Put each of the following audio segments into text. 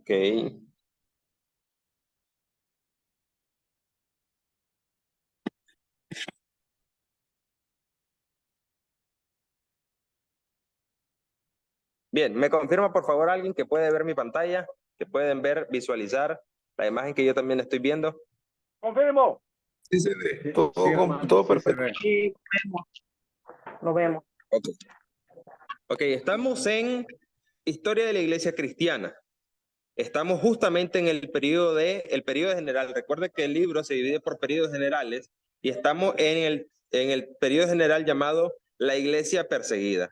Ok. Bien, ¿me confirma por favor alguien que puede ver mi pantalla? Que pueden ver, visualizar la imagen que yo también estoy viendo. Confirmo. Sí se ve. Sí, Todo, sí, hermano, todo sí se perfecto. ve. Sí, lo vemos. Ok, estamos en Historia de la Iglesia Cristiana. Estamos justamente en el periodo general. Recuerde que el libro se divide por periodos generales y estamos en el periodo general llamado la Iglesia Perseguida.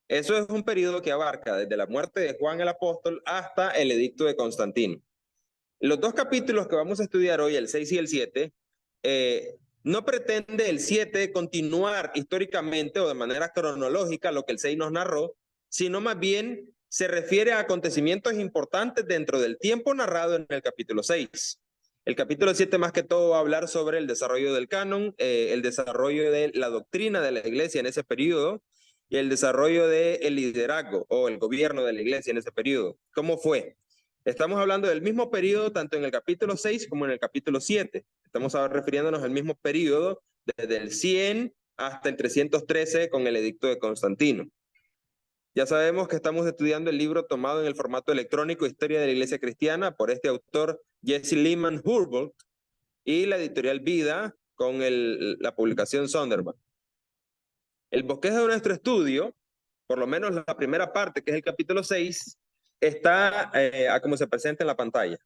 Eso es un periodo que abarca desde la muerte de Juan el Apóstol hasta el edicto de Constantino. Los dos capítulos que vamos a estudiar hoy, el 6 y el 7, no pretende el 7 continuar históricamente o de manera cronológica lo que el 6 nos narró, sino más bien se refiere a acontecimientos importantes dentro del tiempo narrado en el capítulo 6. El capítulo 7 más que todo va a hablar sobre el desarrollo del canon, el desarrollo de la doctrina de la iglesia en ese periodo y el desarrollo del liderazgo o el gobierno de la iglesia en ese periodo. ¿Cómo fue? Estamos hablando del mismo periodo tanto en el capítulo 6 como en el capítulo 7. Estamos refiriéndonos al mismo periodo desde el 100 hasta el 313 con el edicto de Constantino. Ya sabemos que estamos estudiando el libro tomado en el formato electrónico Historia de la Iglesia Cristiana por este autor Jesse Lehman Hurbold y la editorial Vida con la publicación Sondermann. El bosquejo de nuestro estudio, por lo menos la primera parte, que es el capítulo 6, está a como se presenta en la pantalla.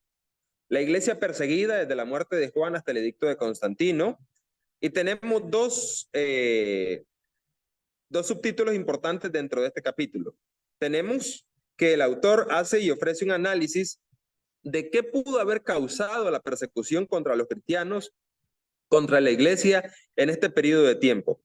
La iglesia perseguida desde la muerte de Juan hasta el edicto de Constantino. Y tenemos dos subtítulos importantes dentro de este capítulo. Tenemos que el autor hace y ofrece un análisis de qué pudo haber causado la persecución contra los cristianos, contra la iglesia en este periodo de tiempo.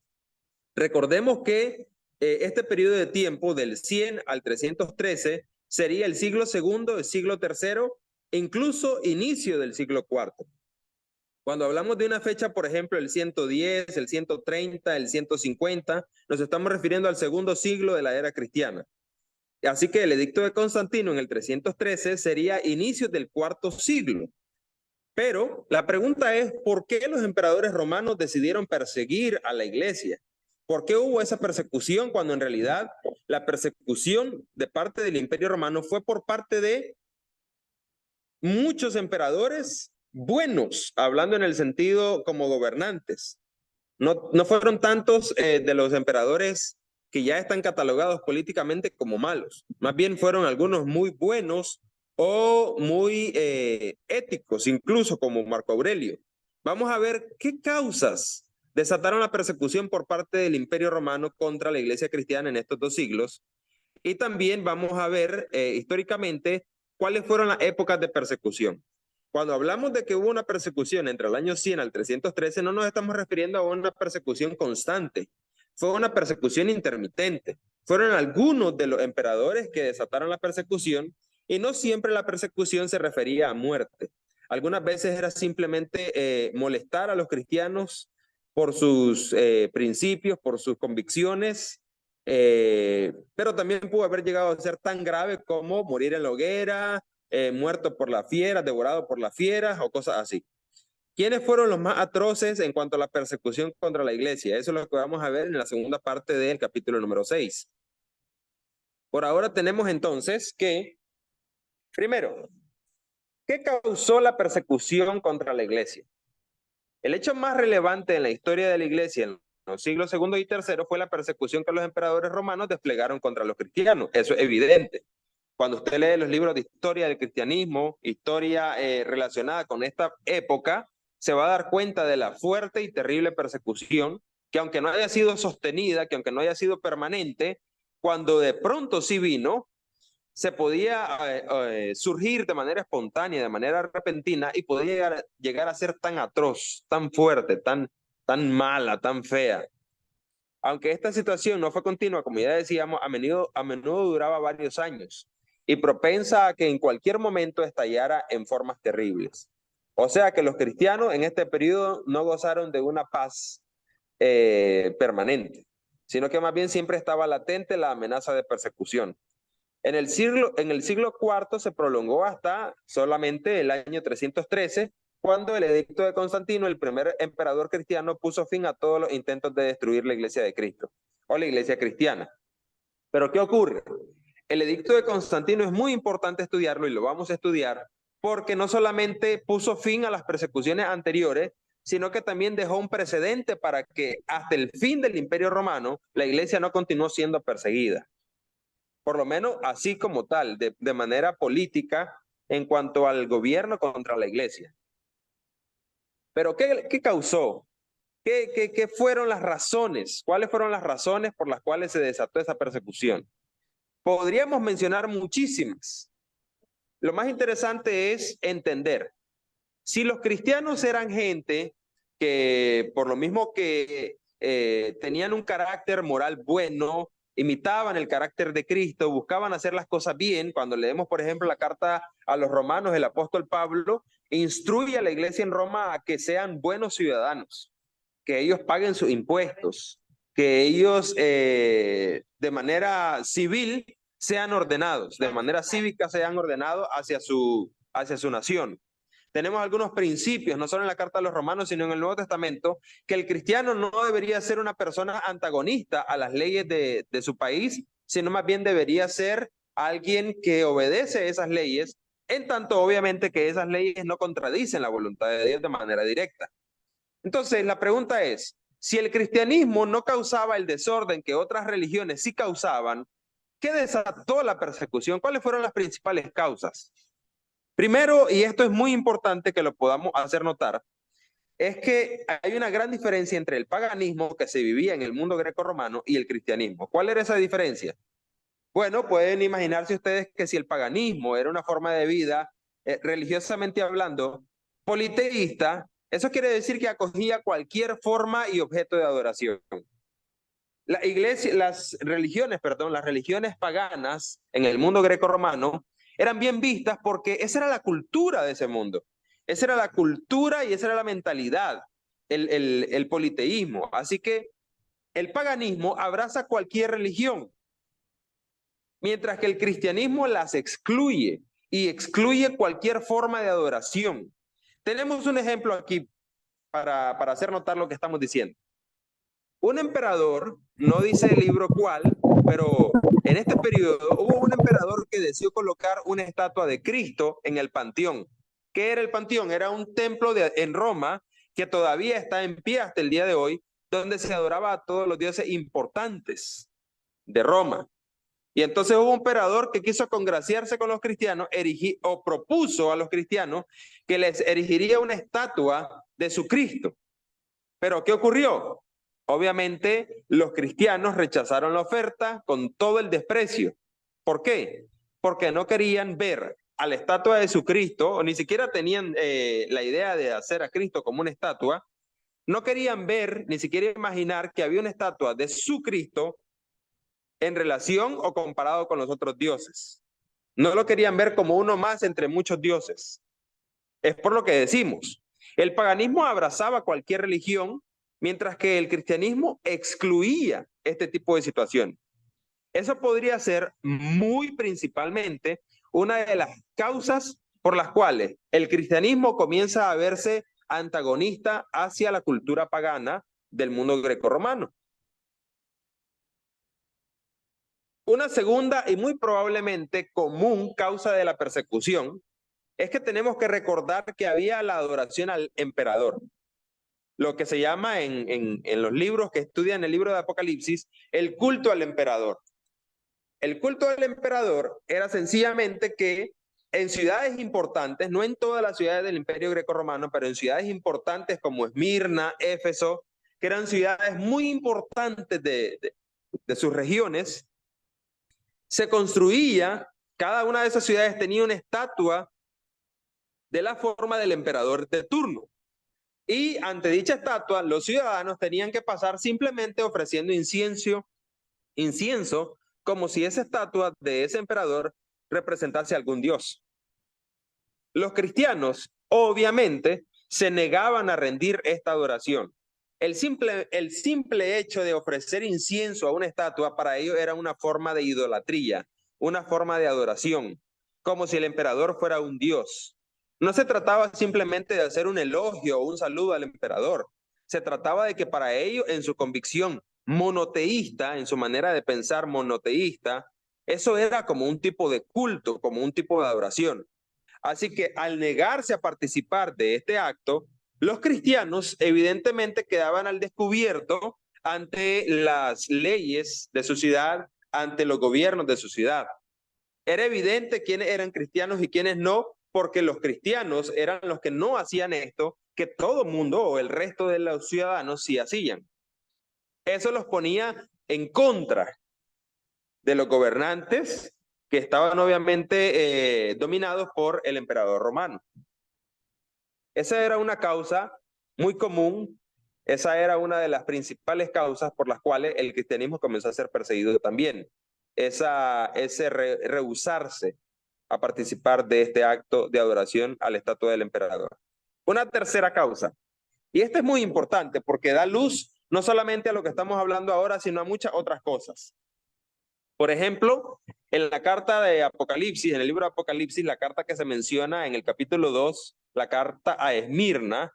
Recordemos que este periodo de tiempo del 100 al 313 sería el siglo segundo, el siglo tercero e incluso inicio del siglo cuarto. Cuando hablamos de una fecha, por ejemplo, el 110, el 130, el 150, nos estamos refiriendo al segundo siglo de la era cristiana. Así que el edicto de Constantino en el 313 sería inicios del cuarto siglo. Pero la pregunta es, ¿por qué los emperadores romanos decidieron perseguir a la iglesia? ¿Por qué hubo esa persecución cuando en realidad la persecución de parte del Imperio Romano fue por parte de muchos emperadores buenos, hablando en el sentido como gobernantes? No fueron tantos de los emperadores que ya están catalogados políticamente como malos. Más bien fueron algunos muy buenos o muy éticos, incluso como Marco Aurelio. Vamos a ver qué causas desataron la persecución por parte del Imperio Romano contra la Iglesia cristiana en estos dos siglos. Y también vamos a ver históricamente cuáles fueron las épocas de persecución. Cuando hablamos de que hubo una persecución entre el año 100 al 313, no nos estamos refiriendo a una persecución constante. Fue una persecución intermitente. Fueron algunos de los emperadores que desataron la persecución y no siempre la persecución se refería a muerte. Algunas veces era simplemente molestar a los cristianos por sus principios, por sus convicciones, pero también pudo haber llegado a ser tan grave como morir en la hoguera, muerto por las fieras, devorado por las fieras o cosas así. ¿Quiénes fueron los más atroces en cuanto a la persecución contra la iglesia? Eso es lo que vamos a ver en la segunda parte del capítulo número 6. Por ahora tenemos entonces que, primero, ¿qué causó la persecución contra la iglesia? El hecho más relevante en la historia de la iglesia en los siglos segundo y tercero fue la persecución que los emperadores romanos desplegaron contra los cristianos. Eso es evidente. Cuando usted lee los libros de historia del cristianismo, historia relacionada con esta época, se va a dar cuenta de la fuerte y terrible persecución que aunque no haya sido sostenida, que aunque no haya sido permanente, cuando de pronto sí vino, se podía surgir de manera espontánea, de manera repentina y podía llegar a ser tan atroz, tan fuerte, tan mala, tan fea. Aunque esta situación no fue continua, como ya decíamos, a menudo duraba varios años y propensa a que en cualquier momento estallara en formas terribles. O sea que los cristianos en este periodo no gozaron de una paz permanente, sino que más bien siempre estaba latente la amenaza de persecución. En el siglo IV se prolongó hasta solamente el año 313, cuando el edicto de Constantino, el primer emperador cristiano, puso fin a todos los intentos de destruir la iglesia de Cristo o la iglesia cristiana. Pero ¿qué ocurre? El edicto de Constantino es muy importante estudiarlo y lo vamos a estudiar porque no solamente puso fin a las persecuciones anteriores, sino que también dejó un precedente para que hasta el fin del Imperio Romano la iglesia no continuó siendo perseguida. Por lo menos así como tal, de manera política en cuanto al gobierno contra la iglesia. Pero ¿qué causó? ¿Qué fueron las razones? ¿Cuáles fueron las razones por las cuales se desató esa persecución? Podríamos mencionar muchísimas. Lo más interesante es entender, si los cristianos eran gente que por lo mismo que tenían un carácter moral bueno, imitaban el carácter de Cristo, buscaban hacer las cosas bien. Cuando leemos, por ejemplo, la carta a los romanos, el apóstol Pablo instruye a la iglesia en Roma a que sean buenos ciudadanos, que ellos paguen sus impuestos, que ellos de manera civil sean ordenados, de manera cívica sean ordenados hacia su nación. Tenemos algunos principios, no solo en la carta a los romanos, sino en el Nuevo Testamento, que el cristiano no debería ser una persona antagonista a las leyes de su país, sino más bien debería ser alguien que obedece esas leyes, en tanto obviamente que esas leyes no contradicen la voluntad de Dios de manera directa. Entonces, la pregunta es, si el cristianismo no causaba el desorden que otras religiones sí causaban, ¿qué desató la persecución? ¿Cuáles fueron las principales causas? Primero, y esto es muy importante que lo podamos hacer notar, es que hay una gran diferencia entre el paganismo que se vivía en el mundo greco-romano y el cristianismo. ¿Cuál era esa diferencia? Bueno, pueden imaginarse ustedes que si el paganismo era una forma de vida, religiosamente hablando, politeísta, eso quiere decir que acogía cualquier forma y objeto de adoración. Las religiones paganas en el mundo greco-romano eran bien vistas porque esa era la cultura de ese mundo. Esa era la cultura y esa era la mentalidad, el politeísmo. Así que el paganismo abraza cualquier religión, mientras que el cristianismo las excluye y excluye cualquier forma de adoración. Tenemos un ejemplo aquí para hacer notar lo que estamos diciendo. Un emperador, no dice el libro cuál, pero en este periodo hubo un emperador que decidió colocar una estatua de Cristo en el Panteón. ¿Qué era el Panteón? Era un templo en Roma que todavía está en pie hasta el día de hoy, donde se adoraba a todos los dioses importantes de Roma. Y entonces hubo un emperador que quiso congraciarse con los cristianos, propuso a los cristianos que les erigiría una estatua de su Cristo. Pero ¿qué ocurrió? Obviamente los cristianos rechazaron la oferta con todo el desprecio. ¿Por qué? Porque no querían ver a la estatua de su Cristo, o ni siquiera tenían la idea de hacer a Cristo como una estatua. No querían ver, ni siquiera imaginar que había una estatua de su Cristo en relación o comparado con los otros dioses. No lo querían ver como uno más entre muchos dioses. Es por lo que decimos, el paganismo abrazaba cualquier religión, mientras que el cristianismo excluía este tipo de situación. Eso podría ser muy principalmente una de las causas por las cuales el cristianismo comienza a verse antagonista hacia la cultura pagana del mundo grecorromano. Una segunda y muy probablemente común causa de la persecución es que tenemos que recordar que había la adoración al emperador, lo que se llama en los libros que estudian el libro de Apocalipsis, el culto al emperador. El culto al emperador era sencillamente que en ciudades importantes, no en todas las ciudades del Imperio Grecorromano, pero en ciudades importantes como Esmirna, Éfeso, que eran ciudades muy importantes de sus regiones, se construía, cada una de esas ciudades tenía una estatua de la forma del emperador de turno. Y ante dicha estatua, los ciudadanos tenían que pasar simplemente ofreciendo incienso, como si esa estatua de ese emperador representase a algún dios. Los cristianos, obviamente, se negaban a rendir esta adoración. El simple hecho de ofrecer incienso a una estatua para ellos era una forma de idolatría, una forma de adoración, como si el emperador fuera un dios. No se trataba simplemente de hacer un elogio o un saludo al emperador. Se trataba de que para ellos, en su convicción monoteísta, en su manera de pensar monoteísta, eso era como un tipo de culto, como un tipo de adoración. Así que al negarse a participar de este acto, los cristianos evidentemente quedaban al descubierto ante las leyes de su ciudad, ante los gobiernos de su ciudad. Era evidente quiénes eran cristianos y quiénes no, porque los cristianos eran los que no hacían esto, que todo mundo o el resto de los ciudadanos sí hacían. Eso los ponía en contra de los gobernantes que estaban obviamente dominados por el emperador romano. Esa era una causa muy común, esa era una de las principales causas por las cuales el cristianismo comenzó a ser perseguido también. Ese rehusarse a participar de este acto de adoración a la estatua del emperador. Una tercera causa, y esta es muy importante porque da luz no solamente a lo que estamos hablando ahora, sino a muchas otras cosas. Por ejemplo, en la carta de Apocalipsis, en el libro de Apocalipsis, la carta que se menciona en el capítulo 2, la carta a Esmirna,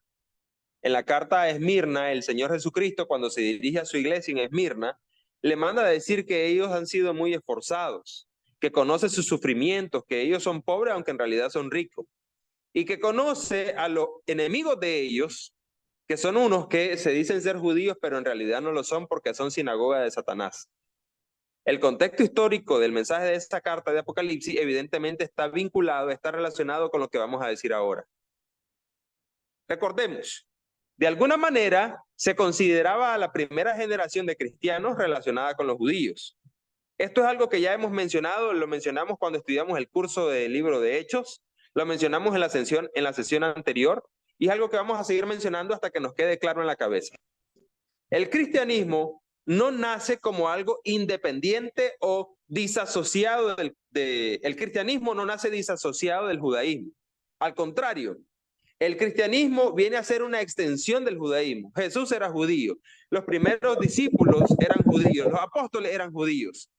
en la carta a Esmirna, el Señor Jesucristo, cuando se dirige a su iglesia en Esmirna, le manda a decir que ellos han sido muy esforzados, que conoce sus sufrimientos, que ellos son pobres aunque en realidad son ricos, y que conoce a los enemigos de ellos, que son unos que se dicen ser judíos, pero en realidad no lo son porque son sinagoga de Satanás. El contexto histórico del mensaje de esta carta de Apocalipsis evidentemente está vinculado, está relacionado con lo que vamos a decir ahora. Recordemos, de alguna manera se consideraba a la primera generación de cristianos relacionada con los judíos. Esto es algo que ya hemos mencionado, lo mencionamos cuando estudiamos el curso del libro de Hechos, lo mencionamos en la sesión anterior y es algo que vamos a seguir mencionando hasta que nos quede claro en la cabeza. El cristianismo no nace como algo independiente o disasociado el cristianismo no nace disasociado del judaísmo. Al contrario, el cristianismo viene a ser una extensión del judaísmo. Jesús era judío, los primeros discípulos eran judíos, los apóstoles eran judíos.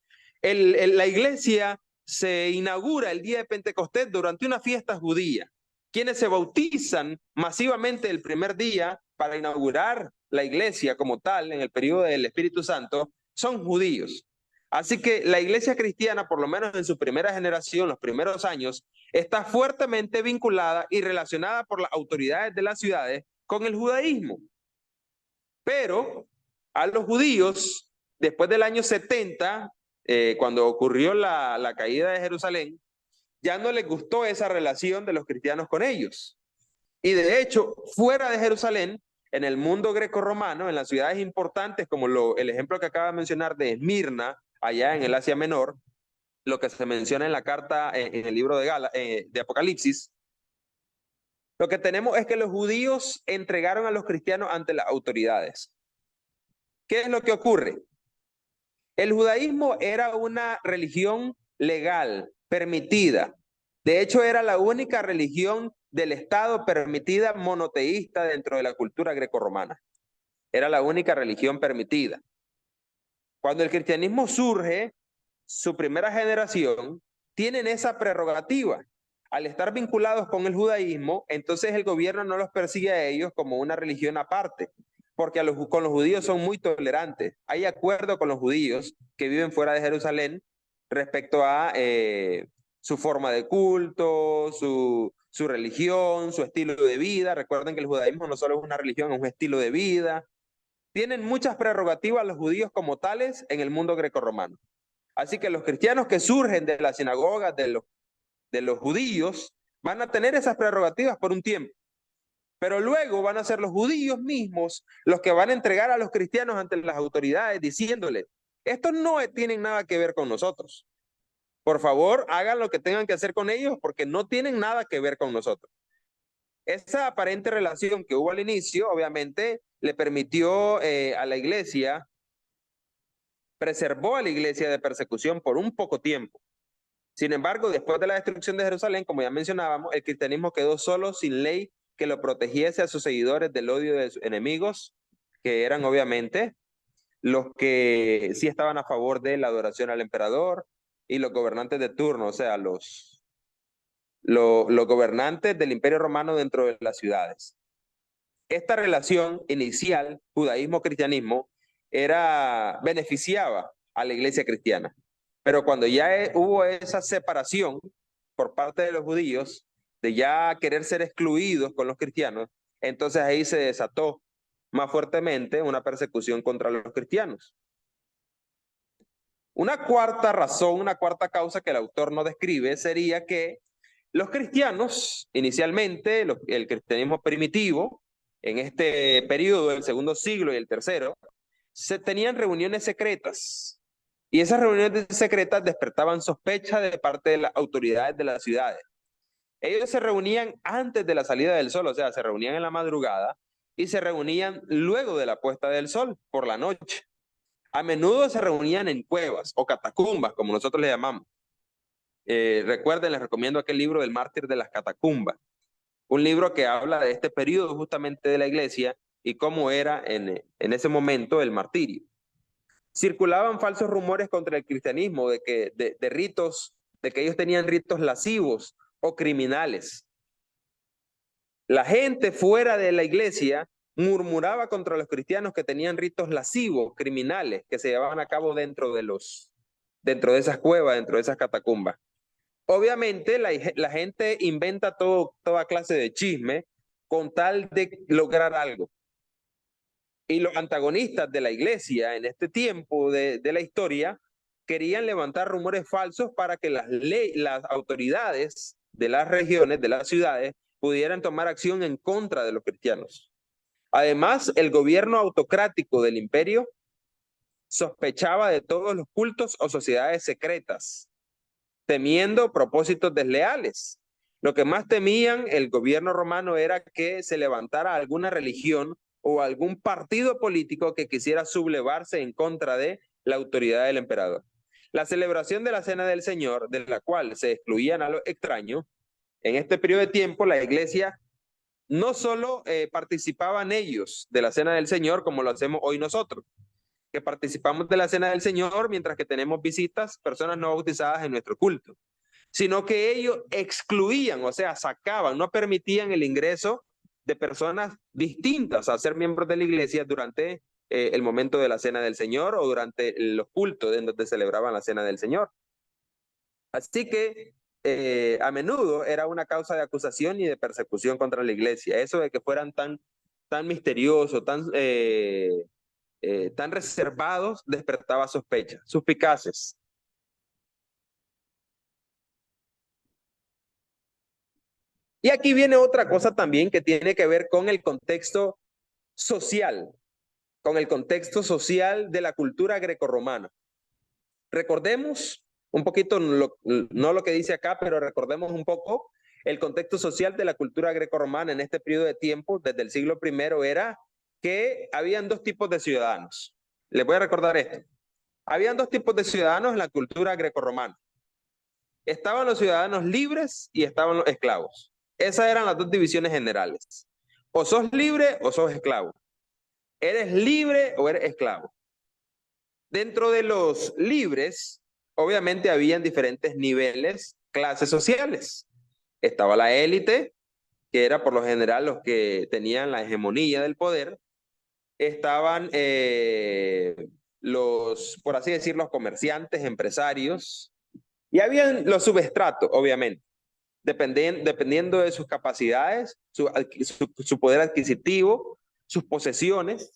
La iglesia se inaugura el día de Pentecostés durante una fiesta judía. Quienes se bautizan masivamente el primer día para inaugurar la iglesia como tal en el periodo del Espíritu Santo son judíos. Así que la iglesia cristiana, por lo menos en su primera generación, los primeros años, está fuertemente vinculada y relacionada por las autoridades de las ciudades con el judaísmo. Pero a los judíos, después del año 70, cuando ocurrió la caída de Jerusalén, ya no les gustó esa relación de los cristianos con ellos. Y de hecho, fuera de Jerusalén, en el mundo greco-romano, en las ciudades importantes, como el ejemplo que acaba de mencionar de Esmirna, allá en el Asia Menor, lo que se menciona en la carta, en el libro de Apocalipsis, lo que tenemos es que los judíos entregaron a los cristianos ante las autoridades. ¿Qué es lo que ocurre? El judaísmo era una religión legal, permitida. De hecho, era la única religión del Estado permitida monoteísta dentro de la cultura grecorromana. Era la única religión permitida. Cuando el cristianismo surge, su primera generación, tienen esa prerrogativa. Al estar vinculados con el judaísmo, entonces el gobierno no los persigue a ellos como una religión aparte, porque con los judíos son muy tolerantes. Hay acuerdo con los judíos que viven fuera de Jerusalén respecto a su forma de culto, su religión, su estilo de vida. Recuerden que el judaísmo no solo es una religión, es un estilo de vida. Tienen muchas prerrogativas los judíos como tales en el mundo grecorromano. Así que los cristianos que surgen de las sinagogas de los judíos van a tener esas prerrogativas por un tiempo. Pero luego van a ser los judíos mismos los que van a entregar a los cristianos ante las autoridades diciéndoles, estos no tienen nada que ver con nosotros. Por favor, hagan lo que tengan que hacer con ellos porque no tienen nada que ver con nosotros. Esa aparente relación que hubo al inicio, obviamente, le permitió a la iglesia, preservó a la iglesia de persecución por un poco tiempo. Sin embargo, después de la destrucción de Jerusalén, como ya mencionábamos, el cristianismo quedó solo sin ley que lo protegiese a sus seguidores del odio de sus enemigos, que eran obviamente los que sí estaban a favor de la adoración al emperador, y los gobernantes de turno, o sea, los gobernantes del Imperio Romano dentro de las ciudades. Esta relación inicial, judaísmo-cristianismo, beneficiaba a la iglesia cristiana. Pero cuando ya hubo esa separación por parte de los judíos, de ya querer ser excluidos con los cristianos, entonces ahí se desató más fuertemente una persecución contra los cristianos. Una cuarta razón, una cuarta causa que el autor no describe sería que los cristianos, inicialmente, el cristianismo primitivo, en este periodo del segundo siglo y el tercero, se tenían reuniones secretas. Y esas reuniones secretas despertaban sospecha de parte de las autoridades de las ciudades. Ellos se reunían antes de la salida del sol, o sea, se reunían en la madrugada y se reunían luego de la puesta del sol, por la noche. A menudo se reunían en cuevas o catacumbas, como nosotros le llamamos. Recuerden, les recomiendo aquel libro del mártir de las catacumbas, un libro que habla de este periodo justamente de la iglesia y cómo era en ese momento el martirio. Circulaban falsos rumores contra el cristianismo de ritos, de que ellos tenían ritos lascivos o criminales. La gente fuera de la iglesia murmuraba contra los cristianos que tenían ritos lascivos, criminales, que se llevaban a cabo dentro de esas cuevas, dentro de esas catacumbas. Obviamente la gente inventa toda clase de chisme con tal de lograr algo. Y los antagonistas de la iglesia en este tiempo de la historia querían levantar rumores falsos para que las autoridades de las regiones, de las ciudades, pudieran tomar acción en contra de los cristianos. Además, el gobierno autocrático del imperio sospechaba de todos los cultos o sociedades secretas, temiendo propósitos desleales. Lo que más temían el gobierno romano era que se levantara alguna religión o algún partido político que quisiera sublevarse en contra de la autoridad del emperador. La celebración de la Cena del Señor, de la cual se excluían a los extraños, en este periodo de tiempo la iglesia no solo participaban ellos de la Cena del Señor como lo hacemos hoy nosotros, que participamos de la Cena del Señor mientras que tenemos visitas, personas no bautizadas en nuestro culto, sino que ellos excluían, o sea, sacaban, no permitían el ingreso de personas distintas a ser miembros de la iglesia durante el momento de la Cena del Señor o durante los cultos en donde celebraban la Cena del Señor. Así que a menudo era una causa de acusación y de persecución contra la iglesia. Eso de que fueran tan misteriosos, tan reservados, despertaba sospechas, suspicaces. Y aquí viene otra cosa también que tiene que ver con el contexto social, de la cultura grecorromana. Recordemos un poquito, no lo que dice acá, pero recordemos un poco el contexto social de la cultura grecorromana en este periodo de tiempo, desde el siglo I, era que habían dos tipos de ciudadanos. Les voy a recordar esto. Habían dos tipos de ciudadanos en la cultura grecorromana. Estaban los ciudadanos libres y estaban los esclavos. Esas eran las dos divisiones generales. O sos libre o sos esclavo. ¿Eres libre o eres esclavo? Dentro de los libres, obviamente habían diferentes niveles, clases sociales. Estaba la élite, que era por lo general los que tenían la hegemonía del poder. Estaban por así decirlo, los comerciantes, empresarios. Y habían los subestratos, obviamente, dependiendo de sus capacidades, su poder adquisitivo, sus posesiones.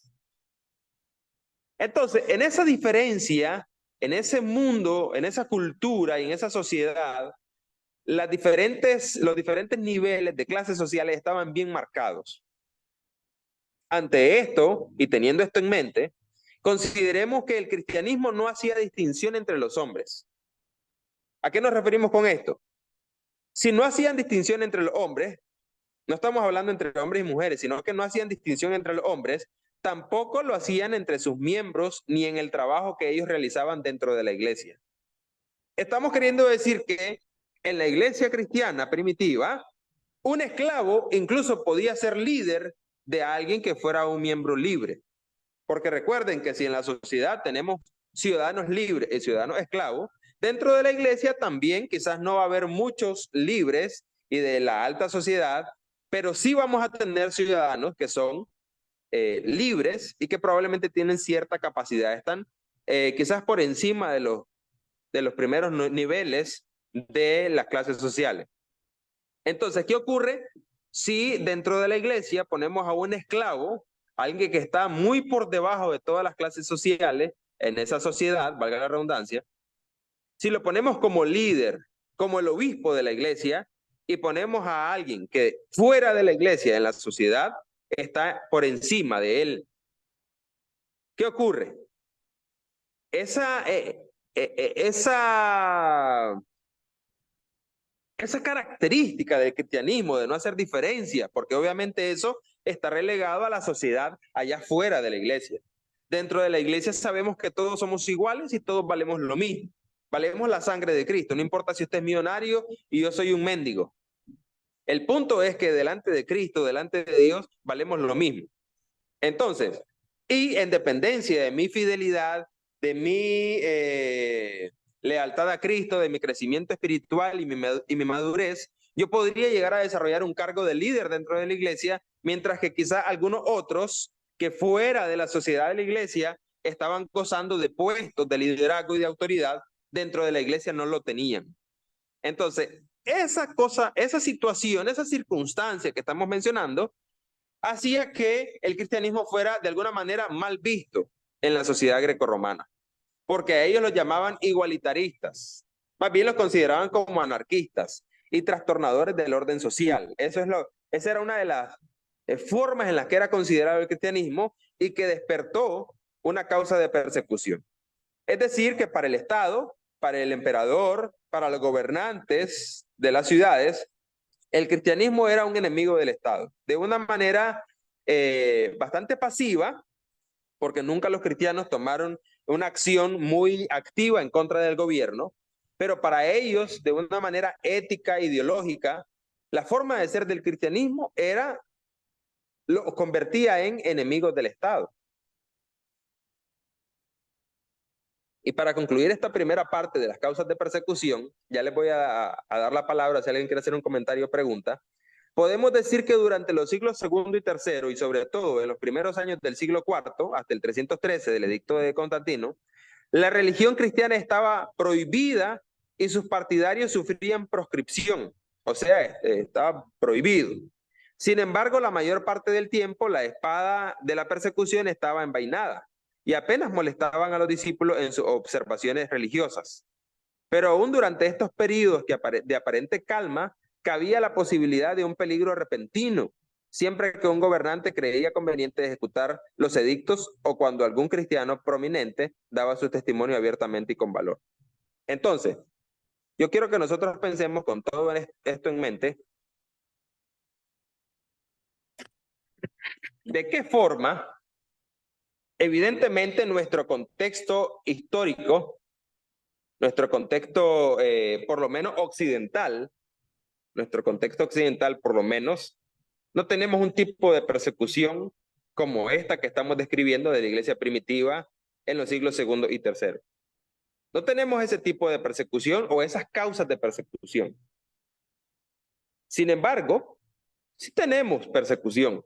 Entonces, en esa diferencia, en ese mundo, en esa cultura y en esa sociedad, los diferentes niveles de clases sociales estaban bien marcados. Ante esto, y teniendo esto en mente, consideremos que el cristianismo no hacía distinción entre los hombres. ¿A qué nos referimos con esto? Si no hacían distinción entre los hombres, no estamos hablando entre hombres y mujeres, sino que no hacían distinción entre los hombres, tampoco lo hacían entre sus miembros ni en el trabajo que ellos realizaban dentro de la iglesia. Estamos queriendo decir que en la iglesia cristiana primitiva, un esclavo incluso podía ser líder de alguien que fuera un miembro libre. Porque recuerden que si en la sociedad tenemos ciudadanos libres y ciudadanos esclavos, Dentro de la iglesia también quizás no va a haber muchos libres y de la alta sociedad, pero sí vamos a tener ciudadanos que son libres y que probablemente tienen cierta capacidad. Están quizás por encima de los primeros niveles de las clases sociales. Entonces, ¿qué ocurre si dentro de la iglesia ponemos a un esclavo, alguien que está muy por debajo de todas las clases sociales en esa sociedad, valga la redundancia? Si lo ponemos como líder, como el obispo de la iglesia, y ponemos a alguien que fuera de la iglesia en la sociedad está por encima de él, ¿qué ocurre? Esa característica del cristianismo de no hacer diferencia, porque obviamente eso está relegado a la sociedad allá fuera de la iglesia. Dentro de la iglesia sabemos que todos somos iguales y todos valemos lo mismo. Valemos la sangre de Cristo, no importa si usted es millonario y yo soy un mendigo. El punto es que delante de Cristo, delante de Dios, valemos lo mismo. Entonces, y en dependencia de mi fidelidad, de mi lealtad a Cristo, de mi crecimiento espiritual y mi madurez, yo podría llegar a desarrollar un cargo de líder dentro de la iglesia, mientras que quizás algunos otros que fuera de la sociedad de la iglesia estaban gozando de puestos de liderazgo y de autoridad, dentro de la iglesia no lo tenían. Entonces, esa situación, esa circunstancia que estamos mencionando, hacía que el cristianismo fuera de alguna manera mal visto en la sociedad grecorromana, porque a ellos los llamaban igualitaristas, más bien los consideraban como anarquistas y trastornadores del orden social. Esa era una de las formas en las que era considerado el cristianismo y que despertó una causa de persecución. Es decir, que para el Estado, para el emperador, para los gobernantes de las ciudades, el cristianismo era un enemigo del Estado, de una manera bastante pasiva, porque nunca los cristianos tomaron una acción muy activa en contra del gobierno, pero para ellos, de una manera ética, ideológica, la forma de ser del cristianismo los convertía en enemigos del Estado. Y para concluir esta primera parte de las causas de persecución, ya les voy a dar la palabra si alguien quiere hacer un comentario o pregunta. Podemos decir que durante los siglos segundo y tercero, y sobre todo en los primeros años del siglo IV, hasta el 313 del edicto de Constantino, la religión cristiana estaba prohibida y sus partidarios sufrían proscripción, o sea, estaba prohibido. Sin embargo, la mayor parte del tiempo la espada de la persecución estaba envainada y apenas molestaban a los discípulos en sus observaciones religiosas. Pero aún durante estos periodos de aparente calma, cabía la posibilidad de un peligro repentino, siempre que un gobernante creía conveniente ejecutar los edictos o cuando algún cristiano prominente daba su testimonio abiertamente y con valor. Entonces, yo quiero que nosotros pensemos con todo esto en mente, de qué forma, evidentemente, nuestro contexto histórico, nuestro contexto por lo menos occidental, por lo menos, no tenemos un tipo de persecución como esta que estamos describiendo de la iglesia primitiva en los siglos segundo y tercero. No tenemos ese tipo de persecución o esas causas de persecución. Sin embargo, sí tenemos persecución.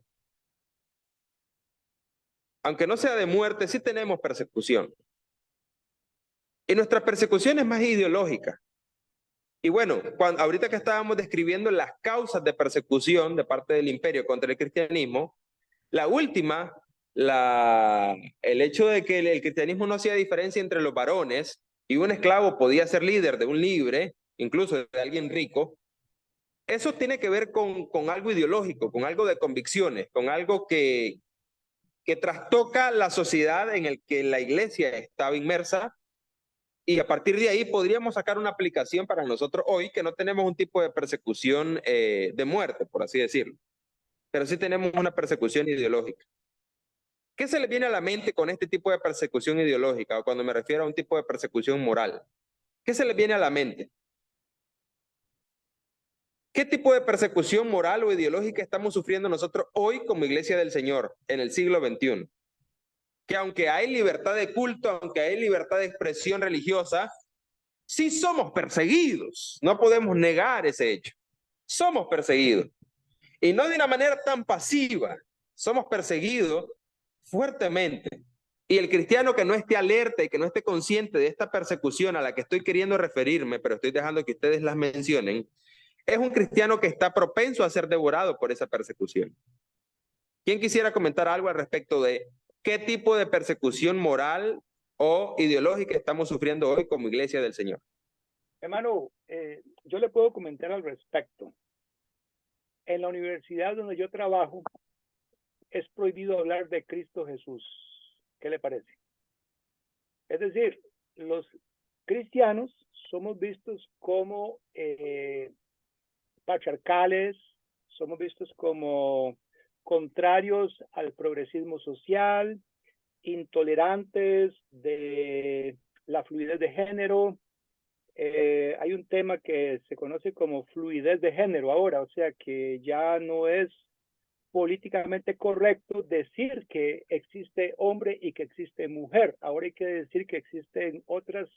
Aunque no sea de muerte, sí tenemos persecución. Y nuestra persecución es más ideológica. Y bueno, ahorita que estábamos describiendo las causas de persecución de parte del imperio contra el cristianismo, la última, el hecho de que el cristianismo no hacía diferencia entre los varones y un esclavo podía ser líder de un libre, incluso de alguien rico, eso tiene que ver con algo ideológico, con algo de convicciones, con algo que trastoca la sociedad en el que la iglesia estaba inmersa. Y a partir de ahí podríamos sacar una aplicación para nosotros hoy que no tenemos un tipo de persecución de muerte, por así decirlo, pero sí tenemos una persecución ideológica. ¿Qué se le viene a la mente con este tipo de persecución ideológica o cuando me refiero a un tipo de persecución moral? ¿Qué se le viene a la mente? ¿Qué tipo de persecución moral o ideológica estamos sufriendo nosotros hoy como Iglesia del Señor en el siglo XXI? Que aunque hay libertad de culto, aunque hay libertad de expresión religiosa, sí somos perseguidos, no podemos negar ese hecho. Somos perseguidos. Y no de una manera tan pasiva, somos perseguidos fuertemente. Y el cristiano que no esté alerta y que no esté consciente de esta persecución a la que estoy queriendo referirme, pero estoy dejando que ustedes las mencionen, es un cristiano que está propenso a ser devorado por esa persecución. ¿Quién quisiera comentar algo al respecto de qué tipo de persecución moral o ideológica estamos sufriendo hoy como Iglesia del Señor? Hermano, yo le puedo comentar al respecto. En la universidad donde yo trabajo es prohibido hablar de Cristo Jesús. ¿Qué le parece? Es decir, los cristianos somos vistos como patriarcales, somos vistos como contrarios al progresismo social, intolerantes de la fluidez de género. Hay un tema que se conoce como fluidez de género ahora, o sea que ya no es políticamente correcto decir que existe hombre y que existe mujer. Ahora hay que decir que existen otras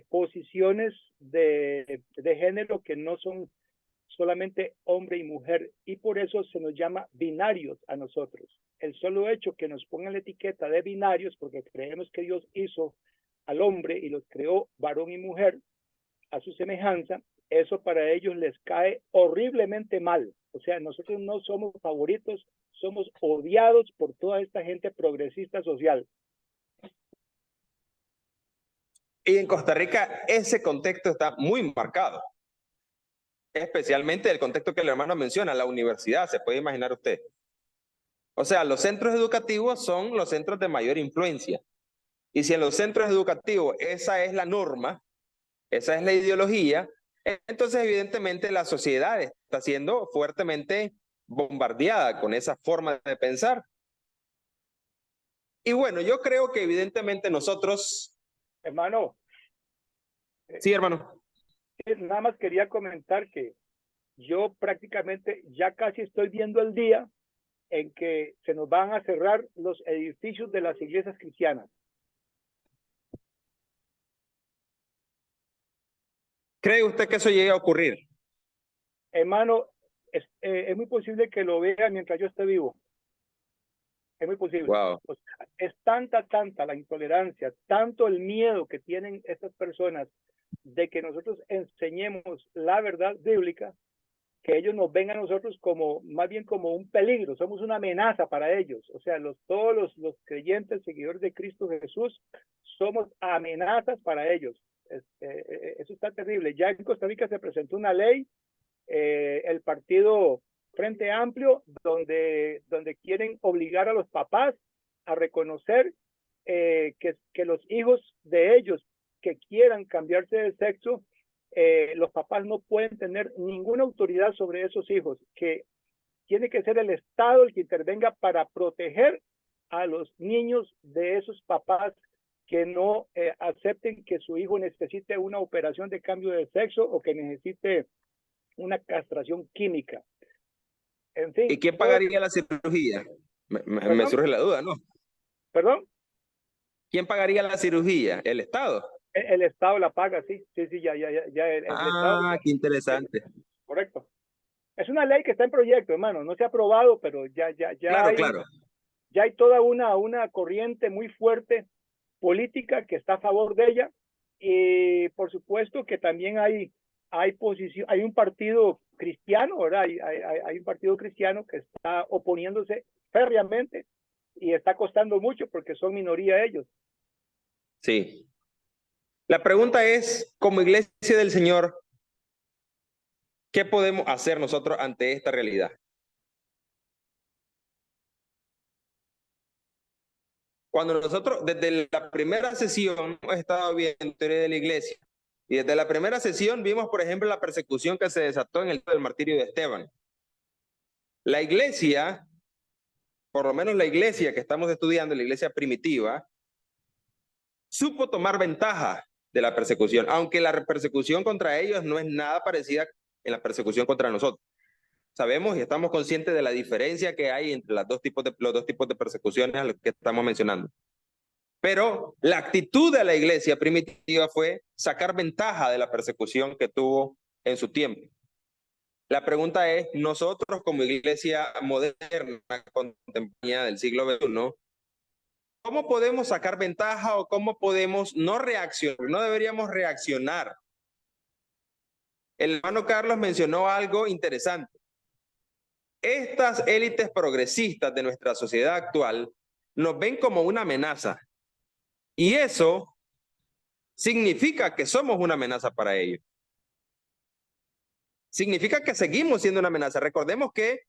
posiciones de género que no son solamente hombre y mujer, y por eso se nos llama binarios a nosotros. El solo hecho que nos pongan la etiqueta de binarios, porque creemos que Dios hizo al hombre y los creó varón y mujer a su semejanza, eso para ellos les cae horriblemente mal. O sea, nosotros no somos favoritos, somos odiados por toda esta gente progresista social. Y en Costa Rica ese contexto está muy marcado, especialmente el contexto que el hermano menciona, la universidad, se puede imaginar usted. O sea, los centros educativos son los centros de mayor influencia. Y si en los centros educativos esa es la norma, esa es la ideología, entonces evidentemente la sociedad está siendo fuertemente bombardeada con esa forma de pensar. Y bueno, yo creo que evidentemente nosotros... Hermano. Sí, hermano. Nada más quería comentar que yo prácticamente ya casi estoy viendo el día en que se nos van a cerrar los edificios de las iglesias cristianas. ¿Cree usted que eso llegue a ocurrir? Hermano, es muy posible que lo vea mientras yo esté vivo. Es muy posible. Wow. O sea, es tanta la intolerancia, tanto el miedo que tienen estas personas de que nosotros enseñemos la verdad bíblica, que ellos nos ven a nosotros como, más bien como un peligro, somos una amenaza para ellos. O sea, todos los creyentes, seguidores de Cristo Jesús, somos amenazas para ellos. Eso está terrible. Ya en Costa Rica se presentó una ley, el partido Frente Amplio, donde quieren obligar a los papás a reconocer que los hijos de ellos que quieran cambiarse de sexo, los papás no pueden tener ninguna autoridad sobre esos hijos, que tiene que ser el Estado el que intervenga para proteger a los niños de esos papás que no acepten que su hijo necesite una operación de cambio de sexo o que necesite una castración química. En fin. ¿Y quién pagaría la cirugía? Me surge la duda, ¿no? ¿Perdón? ¿Quién pagaría la cirugía? ¿El Estado? El Estado la paga, sí, ya. El Estado, qué interesante. Correcto. Es una ley que está en proyecto, hermano, no se ha aprobado, pero ya hay toda una corriente muy fuerte política que está a favor de ella, y por supuesto que también hay un partido cristiano, ¿verdad? Hay un partido cristiano que está oponiéndose férreamente y está costando mucho porque son minoría ellos. Sí. La pregunta es, como Iglesia del Señor, ¿qué podemos hacer nosotros ante esta realidad? Cuando nosotros, desde la primera sesión, hemos estado viendo teoría de la Iglesia, y desde la primera sesión vimos, por ejemplo, la persecución que se desató en el martirio de Esteban. La Iglesia, por lo menos la Iglesia que estamos estudiando, la Iglesia primitiva, supo tomar ventaja de la persecución, aunque la persecución contra ellos no es nada parecida en la persecución contra nosotros. Sabemos y estamos conscientes de la diferencia que hay entre los dos tipos de persecuciones a los que estamos mencionando. Pero la actitud de la iglesia primitiva fue sacar ventaja de la persecución que tuvo en su tiempo. La pregunta es, nosotros como iglesia moderna, contemporánea del siglo XXI, ¿cómo podemos sacar ventaja o cómo podemos no reaccionar? No deberíamos reaccionar. El hermano Carlos mencionó algo interesante. Estas élites progresistas de nuestra sociedad actual nos ven como una amenaza. Y eso significa que somos una amenaza para ellos. Significa que seguimos siendo una amenaza. Recordemos que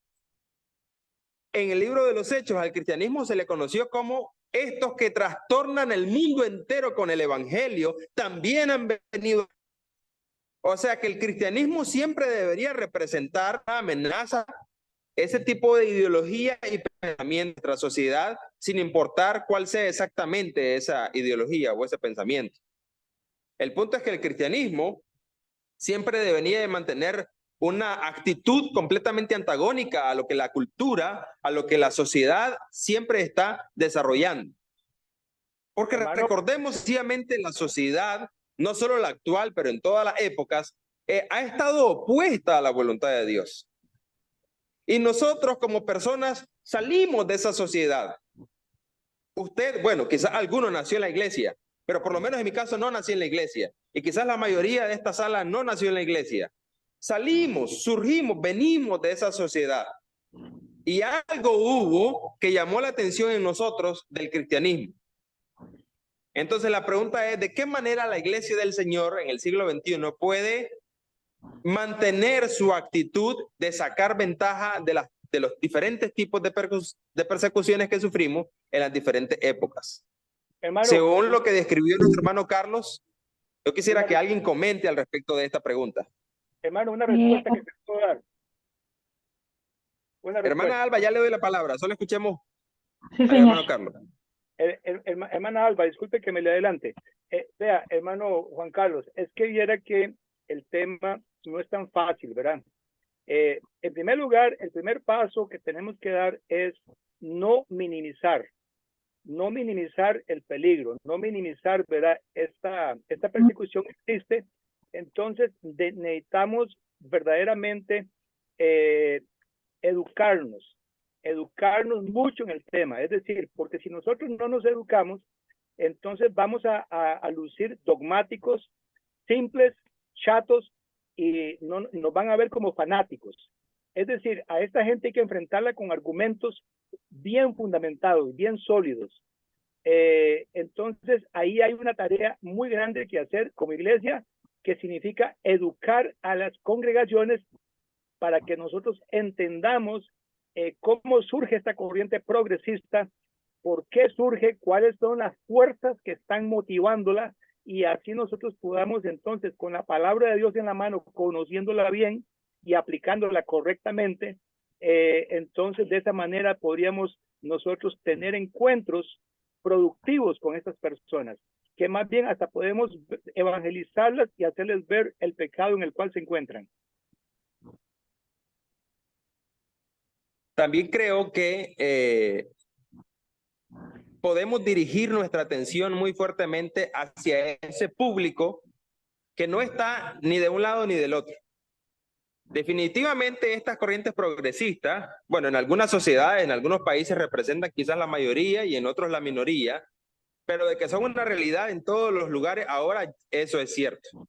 en el libro de los Hechos al cristianismo se le conoció como estos que trastornan el mundo entero con el evangelio, también han venido. O sea que el cristianismo siempre debería representar una amenaza, ese tipo de ideología y pensamiento de nuestra sociedad, sin importar cuál sea exactamente esa ideología o ese pensamiento. El punto es que el cristianismo siempre debería de mantener una actitud completamente antagónica a lo que la cultura, a lo que la sociedad siempre está desarrollando. Porque recordemos, sencillamente, la sociedad, no solo la actual, pero en todas las épocas, ha estado opuesta a la voluntad de Dios. Y nosotros como personas salimos de esa sociedad. Usted, bueno, quizás alguno nació en la iglesia, pero por lo menos en mi caso no nací en la iglesia. Y quizás la mayoría de esta sala no nació en la iglesia. Salimos, surgimos, venimos de esa sociedad. Y algo hubo que llamó la atención en nosotros del cristianismo. Entonces la pregunta es, ¿de qué manera la iglesia del Señor en el siglo XXI puede mantener su actitud de sacar ventaja de los diferentes tipos de persecuciones que sufrimos en las diferentes épocas? Hermano, según lo que describió nuestro hermano Carlos, yo quisiera que alguien comente al respecto de esta pregunta. Hermano, una respuesta que te puedo dar. Hermana Alba, ya le doy la palabra, solo escuchemos al hermano Carlos. Hermana Alba, disculpe que me le adelante. Vea, hermano Juan Carlos, es que viera que el tema no es tan fácil, ¿verdad? En primer lugar, el primer paso que tenemos que dar es no minimizar el peligro, no minimizar, ¿verdad? Esta persecución existe. Entonces, necesitamos verdaderamente educarnos mucho en el tema. Es decir, porque si nosotros no nos educamos, entonces vamos a lucir dogmáticos, simples, chatos, y nos van a ver como fanáticos. Es decir, a esta gente hay que enfrentarla con argumentos bien fundamentados, bien sólidos. Entonces, ahí hay una tarea muy grande que hacer como iglesia, que significa educar a las congregaciones para que nosotros entendamos cómo surge esta corriente progresista, por qué surge, cuáles son las fuerzas que están motivándola, y así nosotros podamos entonces, con la palabra de Dios en la mano, conociéndola bien y aplicándola correctamente, entonces de esa manera podríamos nosotros tener encuentros productivos con estas personas, que más bien hasta podemos evangelizarlas y hacerles ver el pecado en el cual se encuentran. También creo que podemos dirigir nuestra atención muy fuertemente hacia ese público que no está ni de un lado ni del otro. Definitivamente estas corrientes progresistas, bueno, en algunas sociedades, en algunos países representan quizás la mayoría y en otros la minoría, pero de que son una realidad en todos los lugares, ahora eso es cierto.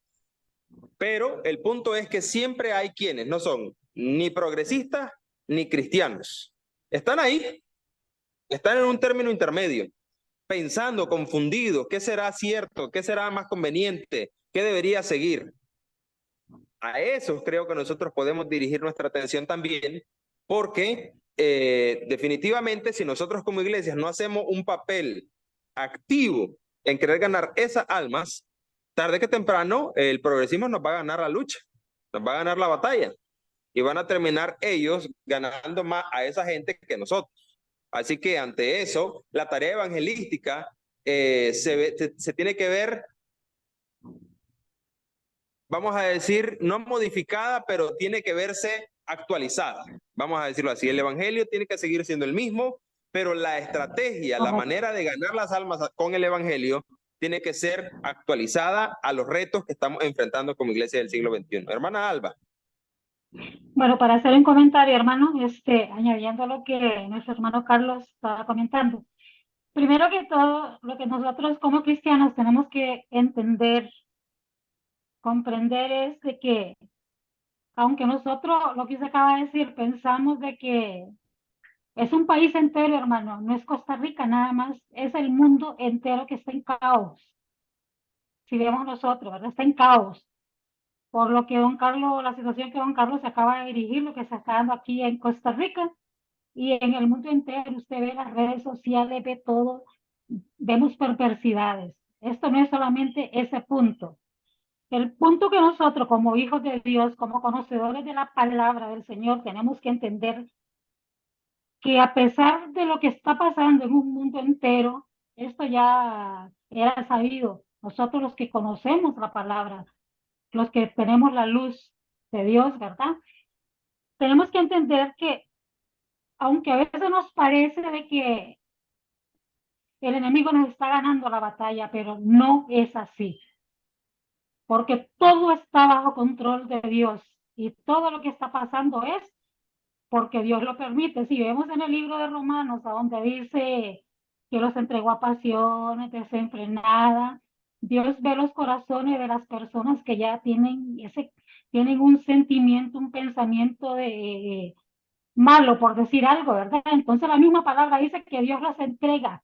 Pero el punto es que siempre hay quienes no son ni progresistas ni cristianos. Están ahí, están en un término intermedio, pensando, confundidos, ¿qué será cierto? ¿Qué será más conveniente? ¿Qué debería seguir? A eso creo que nosotros podemos dirigir nuestra atención también, porque definitivamente si nosotros como iglesias no hacemos un papel activo en querer ganar esas almas, tarde que temprano el progresismo nos va a ganar la lucha, nos va a ganar la batalla y van a terminar ellos ganando más a esa gente que nosotros. Así que ante eso, la tarea evangelística se tiene que ver, vamos a decir, no modificada, pero tiene que verse actualizada. Vamos a decirlo así, el evangelio tiene que seguir siendo el mismo, pero la estrategia, la Correcto. manera de ganar las almas con el evangelio tiene que ser actualizada a los retos que estamos enfrentando como iglesia del siglo XXI. Hermana Alba. Bueno, para hacer un comentario, hermano, añadiendo lo que nuestro hermano Carlos estaba comentando. Primero que todo, lo que nosotros como cristianos tenemos que entender, comprender es de que, aunque nosotros, lo que se acaba de decir, pensamos de que es un país entero, hermano, no es Costa Rica nada más, es el mundo entero que está en caos. Si vemos nosotros, ¿verdad? Está en caos. Por lo que don Carlos, la situación que don Carlos se acaba de dirigir, lo que se está dando aquí en Costa Rica y en el mundo entero, usted ve las redes sociales, ve todo, vemos perversidades. Esto no es solamente ese punto. El punto que nosotros como hijos de Dios, como conocedores de la palabra del Señor, tenemos que entender que a pesar de lo que está pasando en un mundo entero, esto ya era sabido. Nosotros los que conocemos la palabra, los que tenemos la luz de Dios, ¿verdad? Tenemos que entender que, aunque a veces nos parece de que el enemigo nos está ganando la batalla, pero no es así, porque todo está bajo control de Dios y todo lo que está pasando es porque Dios lo permite. Si vemos en el libro de Romanos, a donde dice que los entregó a pasiones desenfrenadas, Dios ve los corazones de las personas que ya tienen un sentimiento, un pensamiento de malo, por decir algo, ¿verdad? Entonces la misma palabra dice que Dios los entrega,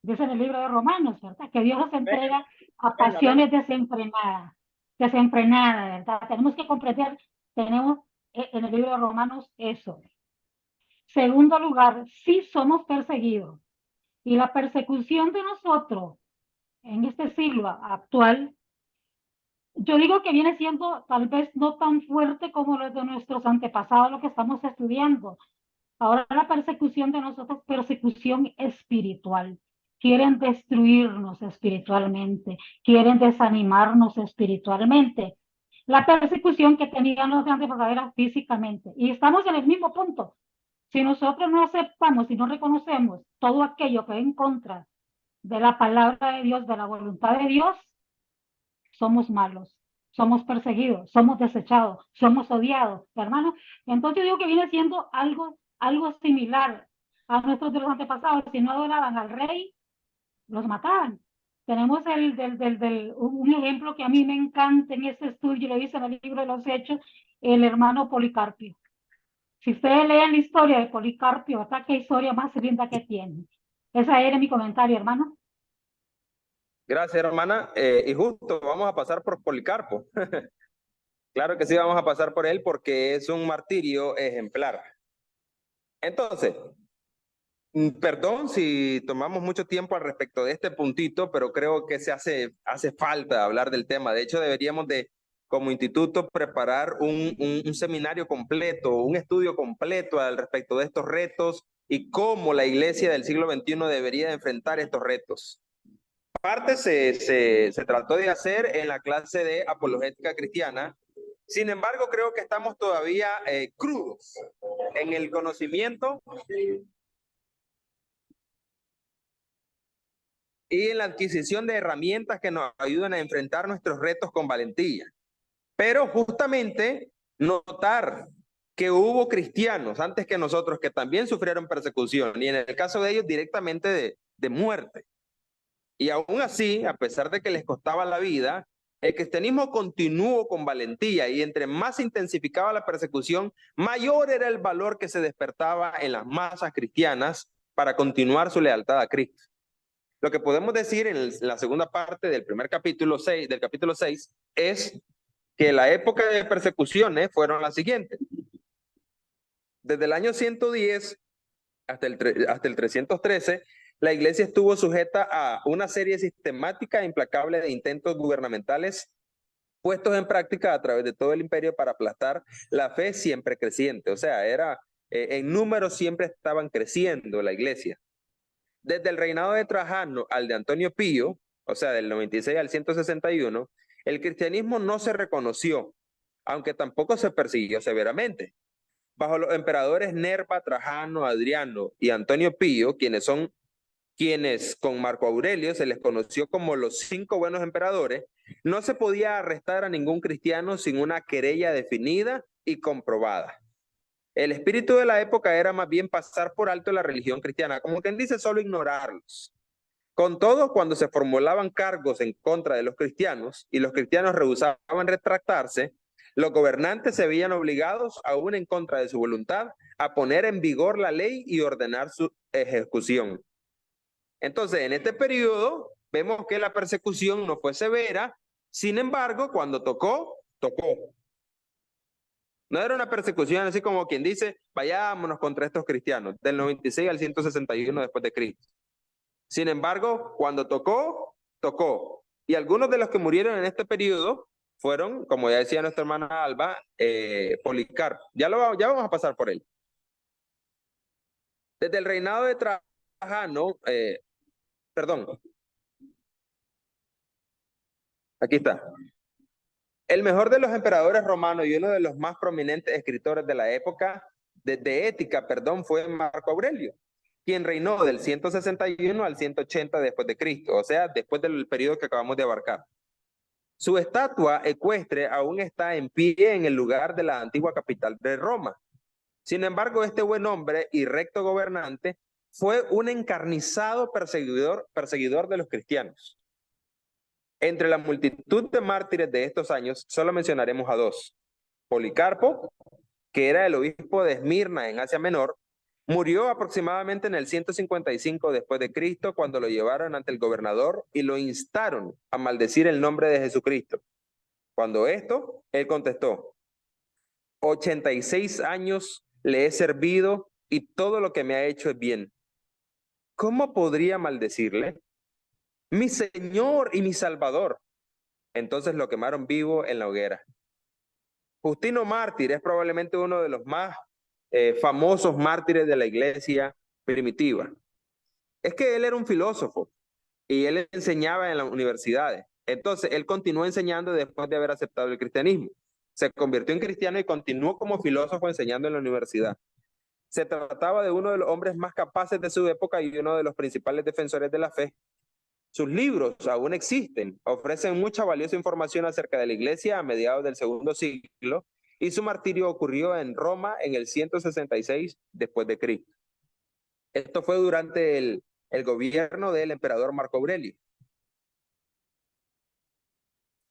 dice en el libro de Romanos, ¿verdad? Que Dios los entrega a pasiones desenfrenadas, ¿verdad? Tenemos que comprender, tenemos en el libro de Romanos eso. Segundo lugar, sí somos perseguidos. Y la persecución de nosotros en este siglo actual, yo digo que viene siendo tal vez no tan fuerte como los de nuestros antepasados, lo que estamos estudiando. Ahora la persecución de nosotros es persecución espiritual. Quieren destruirnos espiritualmente, quieren desanimarnos espiritualmente. La persecución que tenían los de antepasados era físicamente. Y estamos en el mismo punto. Si nosotros no aceptamos y no reconocemos todo aquello que va en contra de la palabra de Dios, de la voluntad de Dios, somos malos, somos perseguidos, somos desechados, somos odiados, hermano. Entonces yo digo que viene siendo algo similar a nuestros de los antepasados. Si no adoraban al rey, los mataban. Tenemos un ejemplo que a mí me encanta en este estudio, lo dice en el libro de los Hechos, el hermano Policarpio. Si ustedes leen la historia de Policarpio, ¿verdad? Qué historia más linda que tiene. Ese era mi comentario, hermano. Gracias, hermana. Y justo vamos a pasar por Policarpo. Claro que sí, vamos a pasar por él porque es un martirio ejemplar. Entonces, perdón si tomamos mucho tiempo al respecto de este puntito, pero creo que hace falta hablar del tema. De hecho, deberíamos de, como instituto, preparar un seminario completo, un estudio completo al respecto de estos retos y cómo la iglesia del siglo XXI debería enfrentar estos retos. Parte se trató de hacer en la clase de apologética cristiana. Sin embargo, creo que estamos todavía crudos en el conocimiento y en la adquisición de herramientas que nos ayudan a enfrentar nuestros retos con valentía. Pero justamente notar que hubo cristianos antes que nosotros que también sufrieron persecución y en el caso de ellos directamente de muerte. Y aún así, a pesar de que les costaba la vida, el cristianismo continuó con valentía y entre más se intensificaba la persecución, mayor era el valor que se despertaba en las masas cristianas para continuar su lealtad a Cristo. Lo que podemos decir en la segunda parte del primer capítulo 6, del capítulo 6, es que la época de persecuciones fueron las siguientes. Desde el año 110 hasta el 313, la iglesia estuvo sujeta a una serie sistemática e implacable de intentos gubernamentales puestos en práctica a través de todo el imperio para aplastar la fe siempre creciente. O sea, en números siempre estaban creciendo la iglesia. Desde el reinado de Trajano al de Antonio Pío, o sea, del 96 al 161, el cristianismo no se reconoció, aunque tampoco se persiguió severamente. Bajo los emperadores Nerva, Trajano, Adriano y Antonio Pío, quienes con Marco Aurelio se les conoció como los 5 buenos emperadores, no se podía arrestar a ningún cristiano sin una querella definida y comprobada. El espíritu de la época era más bien pasar por alto la religión cristiana, como quien dice, solo ignorarlos. Con todo, cuando se formulaban cargos en contra de los cristianos y los cristianos rehusaban retractarse, los gobernantes se veían obligados, aún en contra de su voluntad, a poner en vigor la ley y ordenar su ejecución. Entonces, en este periodo, vemos que la persecución no fue severa, sin embargo, cuando tocó, tocó. No era una persecución así como quien dice, vayámonos contra estos cristianos, del 96 al 161 después de Cristo. Sin embargo, cuando tocó, tocó. Y algunos de los que murieron en este periodo fueron, como ya decía nuestra hermana Alba, Policarpo. Ya vamos a pasar por él. Desde el reinado de Trajano, aquí está. El mejor de los emperadores romanos y uno de los más prominentes escritores de la época de ética, fue Marco Aurelio, quien reinó del 161 al 180 después de Cristo, o sea, después del periodo que acabamos de abarcar. Su estatua ecuestre aún está en pie en el lugar de la antigua capital de Roma. Sin embargo, este buen hombre y recto gobernante fue un encarnizado perseguidor de los cristianos. Entre la multitud de mártires de estos años, solo mencionaremos a 2. Policarpo, que era el obispo de Esmirna en Asia Menor, murió aproximadamente en el 155 después de Cristo cuando lo llevaron ante el gobernador y lo instaron a maldecir el nombre de Jesucristo. Cuando él contestó: 86 años le he servido y todo lo que me ha hecho es bien. ¿Cómo podría maldecirle? Mi Señor y mi Salvador. Entonces lo quemaron vivo en la hoguera. Justino Mártir es probablemente uno de los más famosos mártires de la iglesia primitiva. Es que él era un filósofo y él enseñaba en las universidades. Entonces él continuó enseñando después de haber aceptado el cristianismo. Se convirtió en cristiano y continuó como filósofo enseñando en la universidad. Se trataba de uno de los hombres más capaces de su época y uno de los principales defensores de la fe. Sus libros aún existen, ofrecen mucha valiosa información acerca de la iglesia a mediados del segundo siglo, y su martirio ocurrió en Roma en el 166 después de Cristo. Esto fue durante el gobierno del emperador Marco Aurelio.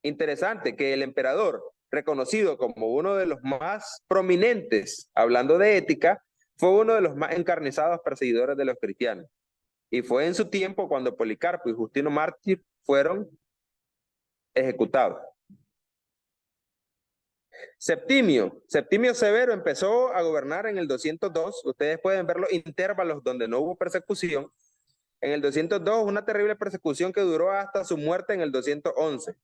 Interesante que el emperador, reconocido como uno de los más prominentes, hablando de ética, fue uno de los más encarnizados perseguidores de los cristianos. Y fue en su tiempo cuando Policarpo y Justino Mártir fueron ejecutados. Septimio Severo empezó a gobernar en el 202. Ustedes pueden ver los intervalos donde no hubo persecución. En el 202, una terrible persecución que duró hasta su muerte en el 211.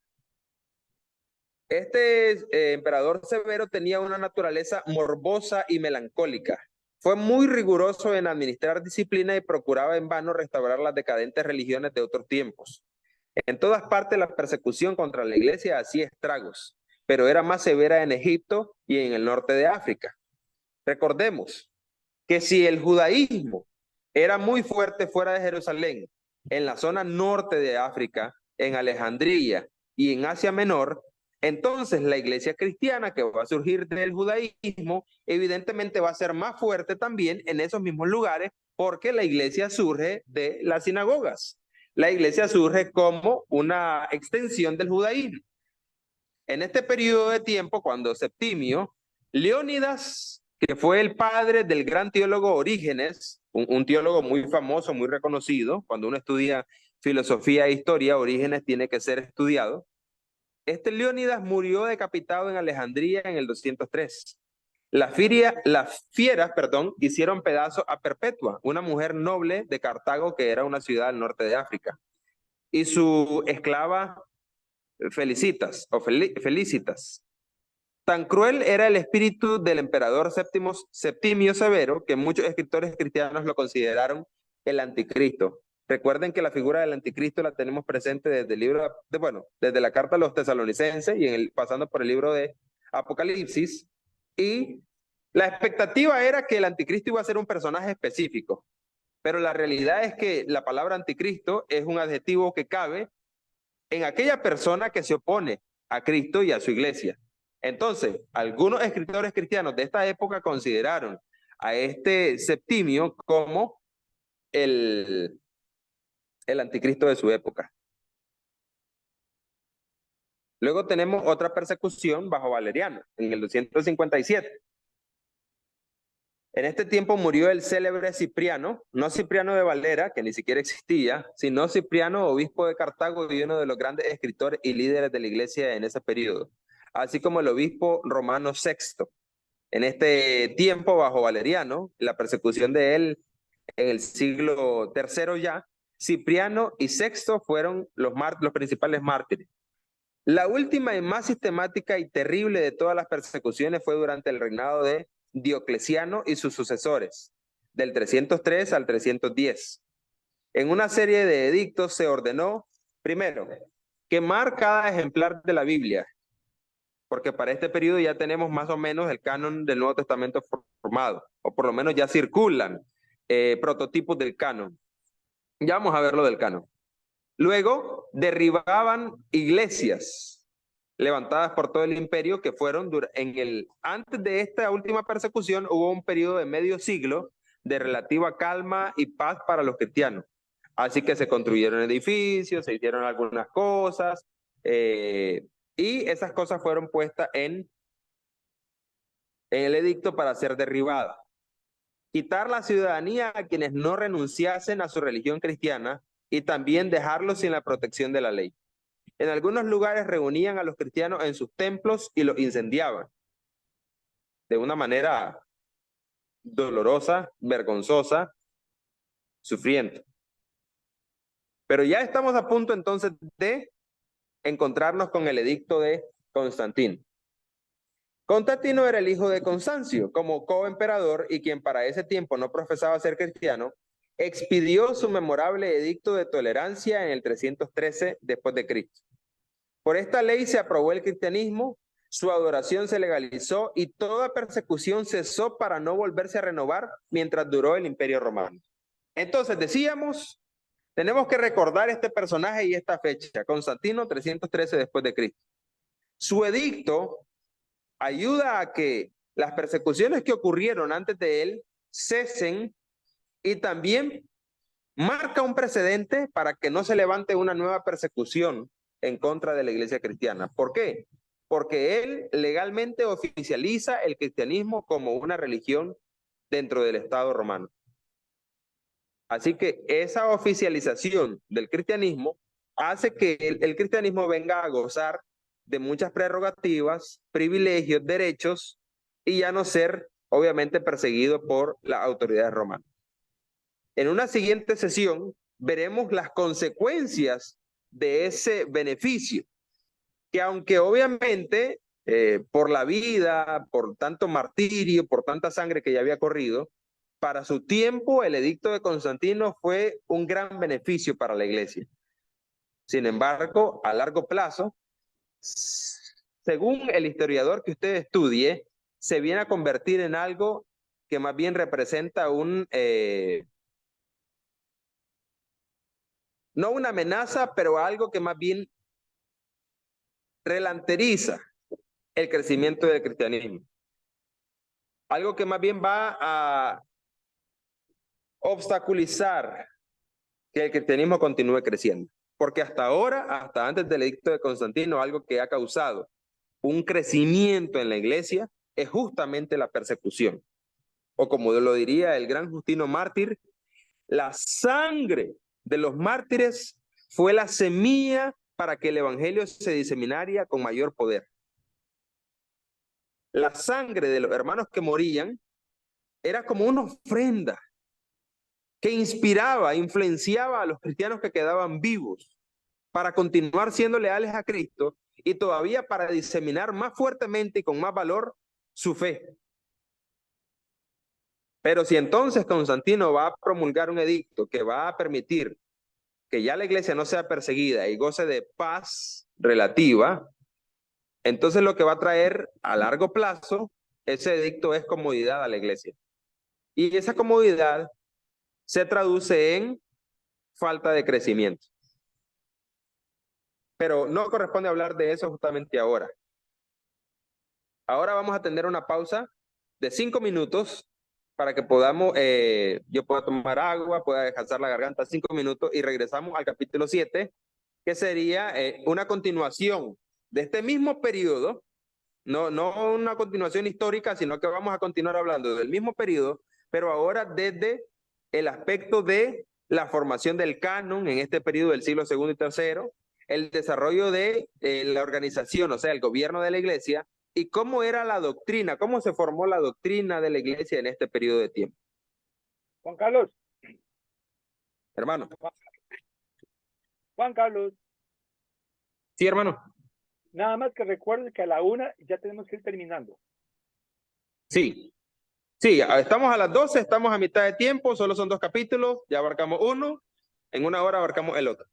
Este emperador Severo tenía una naturaleza morbosa y melancólica. Fue muy riguroso en administrar disciplina y procuraba en vano restaurar las decadentes religiones de otros tiempos. En todas partes la persecución contra la iglesia hacía estragos, pero era más severa en Egipto y en el norte de África. Recordemos que si el judaísmo era muy fuerte fuera de Jerusalén, en la zona norte de África, en Alejandría y en Asia Menor, entonces la iglesia cristiana que va a surgir del judaísmo evidentemente va a ser más fuerte también en esos mismos lugares, porque la iglesia surge de las sinagogas. La iglesia surge como una extensión del judaísmo. En este periodo de tiempo, cuando Septimio, Leónidas, que fue el padre del gran teólogo Orígenes, un teólogo muy famoso, muy reconocido, cuando uno estudia filosofía e historia, Orígenes tiene que ser estudiado. Este Leónidas murió decapitado en Alejandría en el 203. Las fieras, hicieron pedazo a Perpetua, una mujer noble de Cartago que era una ciudad al norte de África, y su esclava Felicitas. Tan cruel era el espíritu del emperador Septimio Severo que muchos escritores cristianos lo consideraron el anticristo. Recuerden que la figura del anticristo la tenemos presente desde el libro desde la carta a los tesalonicenses y pasando por el libro de Apocalipsis, y La expectativa era que el anticristo iba a ser un personaje específico, pero la realidad es que la palabra anticristo es un adjetivo que cabe en aquella persona que se opone a Cristo y a su iglesia. Entonces, algunos escritores cristianos de esta época consideraron a este Septimio como el anticristo de su época. Luego tenemos otra persecución bajo Valeriano, en el 257. En este tiempo murió el célebre Cipriano, no Cipriano de Valera, que ni siquiera existía, sino Cipriano, obispo de Cartago y uno de los grandes escritores y líderes de la iglesia en ese periodo, así como el obispo Romano VI. En este tiempo, bajo Valeriano, la persecución de él en el siglo III ya, Cipriano y Sexto fueron los principales mártires. La última y más sistemática y terrible de todas las persecuciones fue durante el reinado de Diocleciano y sus sucesores, del 303 al 310. En una serie de edictos se ordenó, primero, quemar cada ejemplar de la Biblia, porque para este periodo ya tenemos más o menos el canon del Nuevo Testamento formado, o por lo menos ya circulan prototipos del canon. Ya vamos a ver lo del canon. Luego, derribaban iglesias levantadas por todo el imperio que fueron antes de esta última persecución hubo un periodo de medio siglo de relativa calma y paz para los cristianos. Así que se construyeron edificios, se hicieron algunas cosas y esas cosas fueron puestas en el edicto para ser derribadas. Quitar la ciudadanía a quienes no renunciasen a su religión cristiana y también dejarlos sin la protección de la ley. En algunos lugares reunían a los cristianos en sus templos y los incendiaban de una manera dolorosa, vergonzosa, sufriente. Pero ya estamos a punto entonces de encontrarnos con el edicto de Constantino. Constantino era el hijo de Constancio, como coemperador y quien para ese tiempo no profesaba ser cristiano, expidió su memorable edicto de tolerancia en el 313 después de Cristo. Por esta ley se aprobó el cristianismo, su adoración se legalizó y toda persecución cesó para no volverse a renovar mientras duró el Imperio Romano. Entonces decíamos, tenemos que recordar este personaje y esta fecha, Constantino 313 después de Cristo. Su edicto ayuda a que las persecuciones que ocurrieron antes de él cesen y también marca un precedente para que no se levante una nueva persecución en contra de la iglesia cristiana. ¿Por qué? Porque él legalmente oficializa el cristianismo como una religión dentro del Estado romano. Así que esa oficialización del cristianismo hace que el cristianismo venga a gozar de muchas prerrogativas, privilegios, derechos y ya no ser obviamente perseguido por las autoridades romanas. En una siguiente sesión veremos las consecuencias de ese beneficio, que aunque obviamente por la vida, por tanto martirio, por tanta sangre que ya había corrido, para su tiempo el edicto de Constantino fue un gran beneficio para la iglesia. Sin embargo, a largo plazo, según el historiador que usted estudie, se viene a convertir en algo que más bien representa no una amenaza, pero algo que más bien relanteriza el crecimiento del cristianismo. Algo que más bien va a obstaculizar que el cristianismo continúe creciendo. Porque hasta ahora, hasta antes del edicto de Constantino, algo que ha causado un crecimiento en la iglesia es justamente la persecución. O como lo diría el gran Justino Mártir, la sangre de los mártires fue la semilla para que el evangelio se diseminara con mayor poder. La sangre de los hermanos que morían era como una ofrenda que inspiraba, influenciaba a los cristianos que quedaban vivos para continuar siendo leales a Cristo y todavía para diseminar más fuertemente y con más valor su fe. Pero si entonces Constantino va a promulgar un edicto que va a permitir que ya la iglesia no sea perseguida y goce de paz relativa, entonces lo que va a traer a largo plazo ese edicto es comodidad a la iglesia. Y esa comodidad se traduce en falta de crecimiento. Pero no corresponde hablar de eso justamente ahora. Ahora vamos a tener una pausa de 5 minutos para que podamos, yo pueda tomar agua, pueda descansar la garganta 5 minutos y regresamos al capítulo 7, que sería una continuación de este mismo periodo, no una continuación histórica, sino que vamos a continuar hablando del mismo periodo, pero ahora desde el aspecto de la formación del canon en este periodo del siglo II y III, el desarrollo de la organización, o sea, el gobierno de la iglesia, y cómo era la doctrina, cómo se formó la doctrina de la iglesia en este periodo de tiempo. Juan Carlos. Hermano. Juan Carlos. Sí, hermano. Nada más que recuerden que a la 1 ya tenemos que ir terminando. Sí. Sí, estamos a las 12, estamos a mitad de tiempo, solo son 2 capítulos, ya abarcamos uno, en 1 hora abarcamos el otro.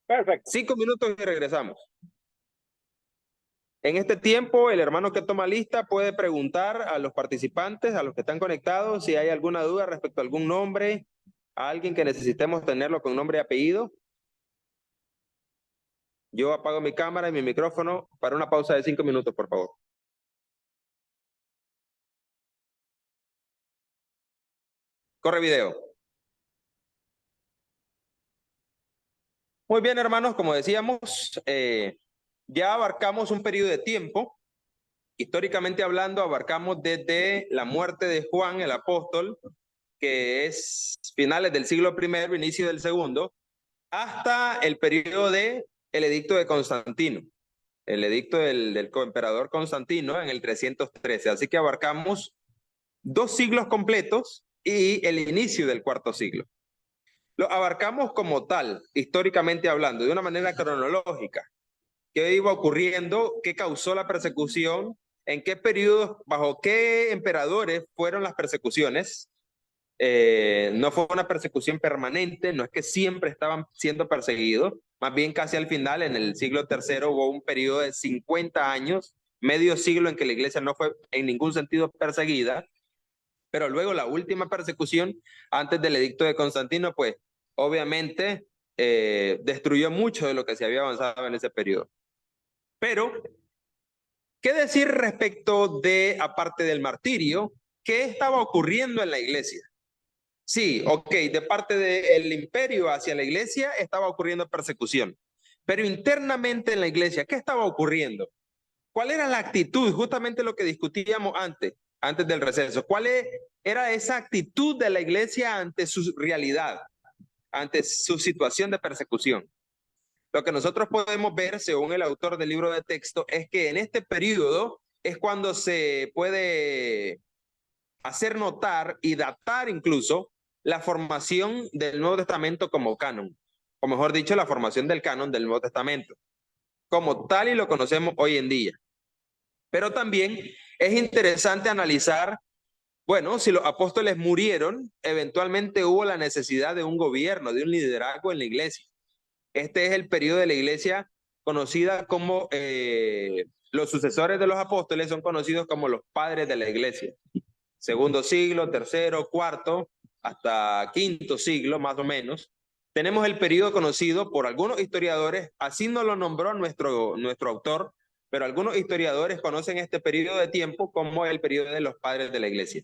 Perfecto. 5 minutos y regresamos. En este tiempo, el hermano que toma lista puede preguntar a los participantes, a los que están conectados, si hay alguna duda respecto a algún nombre, a alguien que necesitemos tenerlo con nombre y apellido. Yo apago mi cámara y mi micrófono para una pausa de 5 minutos, por favor. Corre video. Muy bien, hermanos, como decíamos, ya abarcamos un periodo de tiempo. Históricamente hablando, abarcamos desde la muerte de Juan el apóstol, que es finales del siglo I, inicio del segundo, hasta el periodo del edicto de Constantino, el edicto del coemperador Constantino en el 313. Así que abarcamos 2 siglos completos y el inicio del 4º siglo. Lo abarcamos como tal, históricamente hablando, de una manera cronológica. ¿Qué iba ocurriendo? ¿Qué causó la persecución? ¿En qué periodos, bajo qué emperadores fueron las persecuciones? No fue una persecución permanente, no es que siempre estaban siendo perseguidos, más bien casi al final, en el siglo III, hubo un periodo de 50 años, medio siglo en que la iglesia no fue en ningún sentido perseguida, pero luego la última persecución, antes del edicto de Constantino, pues obviamente destruyó mucho de lo que se había avanzado en ese periodo. Pero, ¿qué decir respecto de, aparte del martirio, qué estaba ocurriendo en la iglesia? Sí, ok, de parte del imperio hacia la iglesia estaba ocurriendo persecución, pero internamente en la iglesia, ¿qué estaba ocurriendo? ¿Cuál era la actitud? Justamente lo que discutíamos antes del receso. ¿Cuál era esa actitud de la iglesia ante su realidad, ante su situación de persecución? Lo que nosotros podemos ver, según el autor del libro de texto, es que en este periodo es cuando se puede hacer notar y datar incluso la formación del Nuevo Testamento como canon, o mejor dicho, la formación del canon del Nuevo Testamento, como tal y lo conocemos hoy en día. Pero también es interesante analizar, bueno, si los apóstoles murieron, eventualmente hubo la necesidad de un gobierno, de un liderazgo en la iglesia. Este es el periodo de la iglesia conocida como, los sucesores de los apóstoles son conocidos como los padres de la iglesia. 2º siglo, 3º, 4º, hasta 5º siglo más o menos. Tenemos el periodo conocido por algunos historiadores, así no lo nombró nuestro autor, pero algunos historiadores conocen este periodo de tiempo como el periodo de los padres de la iglesia,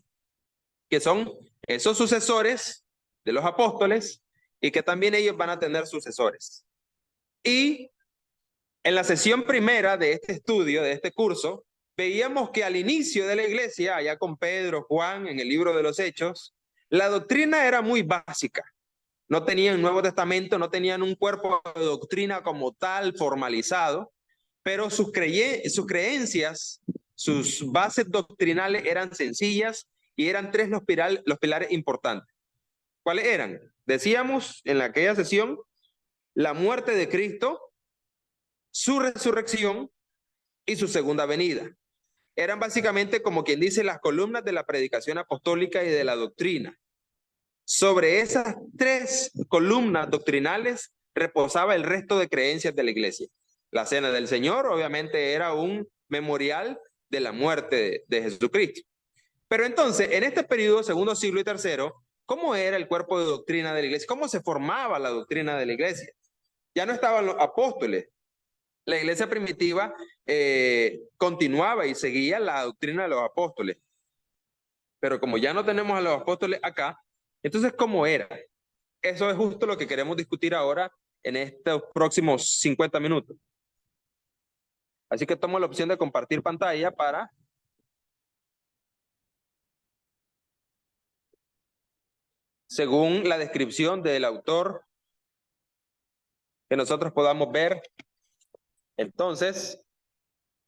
que son esos sucesores de los apóstoles y que también ellos van a tener sucesores. Y en la sesión primera de este estudio, de este curso, veíamos que al inicio de la iglesia, allá con Pedro, Juan, en el libro de los Hechos, la doctrina era muy básica. No tenían Nuevo Testamento, no tenían un cuerpo de doctrina como tal formalizado, pero sus creencias, sus bases doctrinales eran sencillas y eran 3 los pilares importantes. ¿Cuáles eran? Decíamos en aquella sesión, la muerte de Cristo, su resurrección y su segunda venida. Eran básicamente, como quien dice, las columnas de la predicación apostólica y de la doctrina. Sobre esas 3 columnas doctrinales reposaba el resto de creencias de la iglesia. La cena del Señor, obviamente, era un memorial de la muerte de Jesucristo. Pero entonces, en este periodo, segundo siglo y tercero, ¿cómo era el cuerpo de doctrina de la iglesia? ¿Cómo se formaba la doctrina de la iglesia? Ya no estaban los apóstoles. La iglesia primitiva continuaba y seguía la doctrina de los apóstoles. Pero como ya no tenemos a los apóstoles acá, entonces, ¿cómo era? Eso es justo lo que queremos discutir ahora en estos próximos 50 minutos. Así que tomo la opción de compartir pantalla para según la descripción del autor, que nosotros podamos ver, entonces,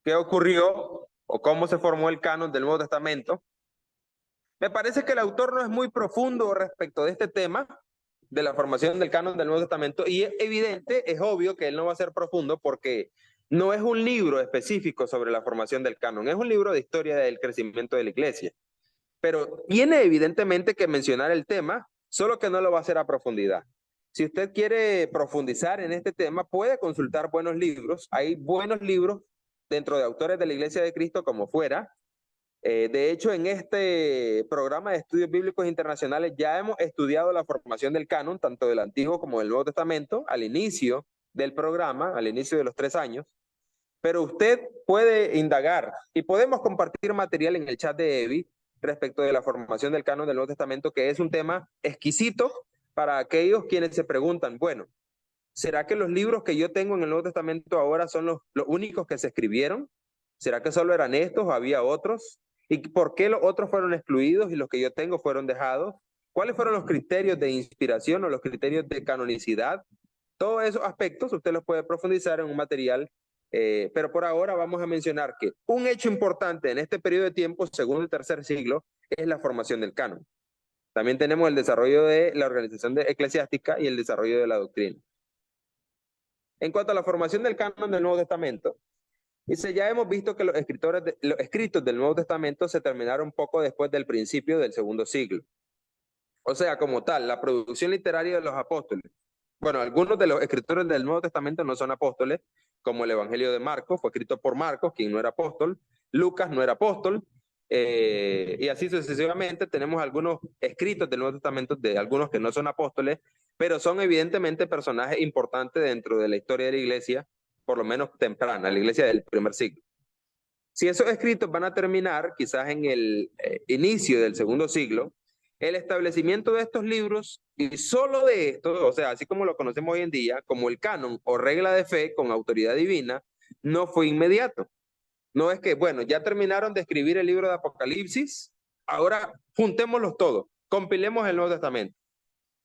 qué ocurrió o cómo se formó el canon del Nuevo Testamento. Me parece que el autor no es muy profundo respecto de este tema, de la formación del canon del Nuevo Testamento, y es evidente, es obvio que él no va a ser profundo porque no es un libro específico sobre la formación del canon, es un libro de historia del crecimiento de la iglesia. Pero tiene evidentemente que mencionar el tema, solo que no lo va a hacer a profundidad. Si usted quiere profundizar en este tema, puede consultar buenos libros. Hay buenos libros dentro de autores de la Iglesia de Cristo como fuera. De hecho, en este programa de estudios bíblicos internacionales ya hemos estudiado la formación del canon, tanto del Antiguo como del Nuevo Testamento, al inicio del programa, al inicio de los 3 años. Pero usted puede indagar y podemos compartir material en el chat de Evi respecto de la formación del canon del Nuevo Testamento, que es un tema exquisito para aquellos quienes se preguntan, bueno, ¿será que los libros que yo tengo en el Nuevo Testamento ahora son los únicos que se escribieron? ¿Será que solo eran estos o había otros? ¿Y por qué los otros fueron excluidos y los que yo tengo fueron dejados? ¿Cuáles fueron los criterios de inspiración o los criterios de canonicidad? Todos esos aspectos usted los puede profundizar en un material, pero por ahora vamos a mencionar que un hecho importante en este periodo de tiempo, segundo y tercer siglo, es la formación del canon. También tenemos el desarrollo de la organización eclesiástica y el desarrollo de la doctrina. En cuanto a la formación del canon del Nuevo Testamento, dice, ya hemos visto que los escritos del Nuevo Testamento se terminaron poco después del principio del segundo siglo. O sea, como tal, la producción literaria de los apóstoles. Bueno, algunos de los escritores del Nuevo Testamento no son apóstoles, como el Evangelio de Marcos, fue escrito por Marcos, quien no era apóstol. Lucas no era apóstol. Y así sucesivamente tenemos algunos escritos del Nuevo Testamento de algunos que no son apóstoles, pero son evidentemente personajes importantes dentro de la historia de la iglesia, por lo menos temprana, la iglesia del primer siglo. Si esos escritos van a terminar quizás en el inicio del segundo siglo, el establecimiento de estos libros y solo de estos, o sea, así como lo conocemos hoy en día, como el canon o regla de fe con autoridad divina, no fue inmediato. No es que, bueno, ya terminaron de escribir el libro de Apocalipsis, ahora juntémoslos todos, compilemos el Nuevo Testamento.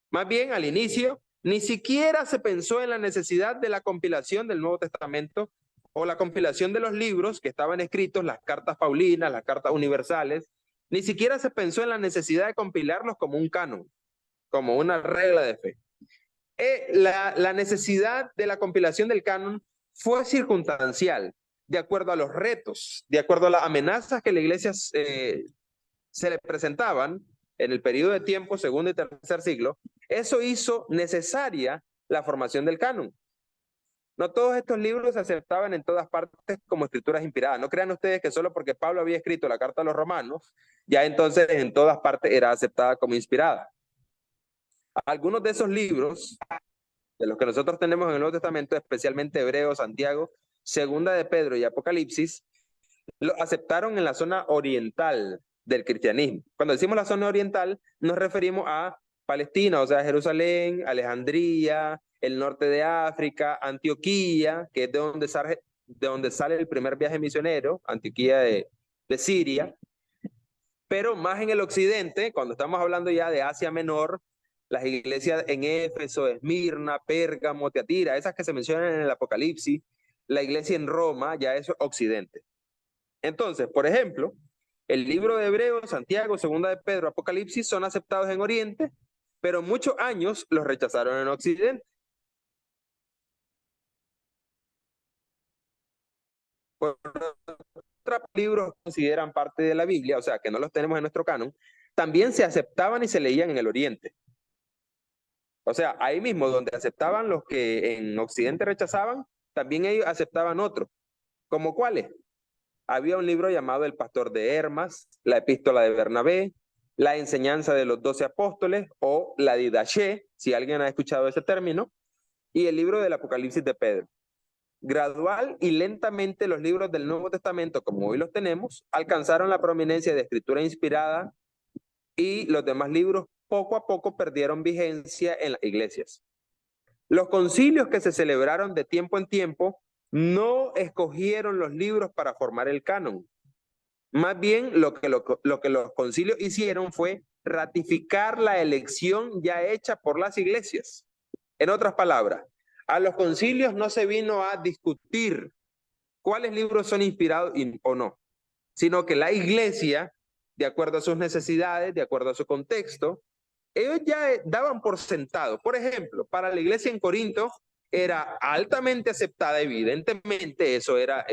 Más bien, al inicio, ni siquiera se pensó en la necesidad de la compilación del Nuevo Testamento o la compilación de los libros que estaban escritos, las cartas paulinas, las cartas universales. Ni siquiera se pensó en la necesidad de compilarlos como un canon, como una regla de fe. La necesidad de la compilación del canon fue circunstancial, de acuerdo a los retos, de acuerdo a las amenazas que la iglesia se le presentaban en el periodo de tiempo, segundo y tercer siglo. Eso hizo necesaria la formación del canon. No todos estos libros se aceptaban en todas partes como escrituras inspiradas. No crean ustedes que solo porque Pablo había escrito la carta a los romanos, ya entonces en todas partes era aceptada como inspirada. Algunos de esos libros, de los que nosotros tenemos en el Nuevo Testamento, especialmente Hebreo, Santiago, Segunda de Pedro y Apocalipsis, lo aceptaron en la zona oriental del cristianismo. Cuando decimos la zona oriental, nos referimos a Palestina, o sea, Jerusalén, Alejandría, el norte de África, Antioquía, que es de donde sale el primer viaje misionero, Antioquía de Siria, pero más en el occidente, cuando estamos hablando ya de Asia Menor, las iglesias en Éfeso, Esmirna, Pérgamo, Teatira, esas que se mencionan en el Apocalipsis, la iglesia en Roma, ya eso es occidente. Entonces, por ejemplo, el libro de Hebreos, Santiago, Segunda de Pedro, Apocalipsis son aceptados en Oriente, pero muchos años los rechazaron en Occidente. Por otros libros que consideran parte de la Biblia, o sea, que no los tenemos en nuestro canon, también se aceptaban y se leían en el Oriente. O sea, ahí mismo donde aceptaban los que en Occidente rechazaban, también ellos aceptaban otros. ¿Como cuáles? Había un libro llamado El Pastor de Hermas, la Epístola de Bernabé, la Enseñanza de los 12 Apóstoles o la Didaché, si alguien ha escuchado ese término, y el libro del Apocalipsis de Pedro. Gradual y lentamente los libros del Nuevo Testamento, como hoy los tenemos, alcanzaron la prominencia de escritura inspirada y los demás libros poco a poco perdieron vigencia en las iglesias. Los concilios que se celebraron de tiempo en tiempo no escogieron los libros para formar el canon. Más bien lo que los concilios hicieron fue ratificar la elección ya hecha por las iglesias. En otras palabras, a los concilios no se vino a discutir cuáles libros son inspirados o no, sino que la iglesia, de acuerdo a sus necesidades, de acuerdo a su contexto, ellos ya daban por sentado. Por ejemplo, para la iglesia en Corinto era altamente aceptada, evidentemente eso era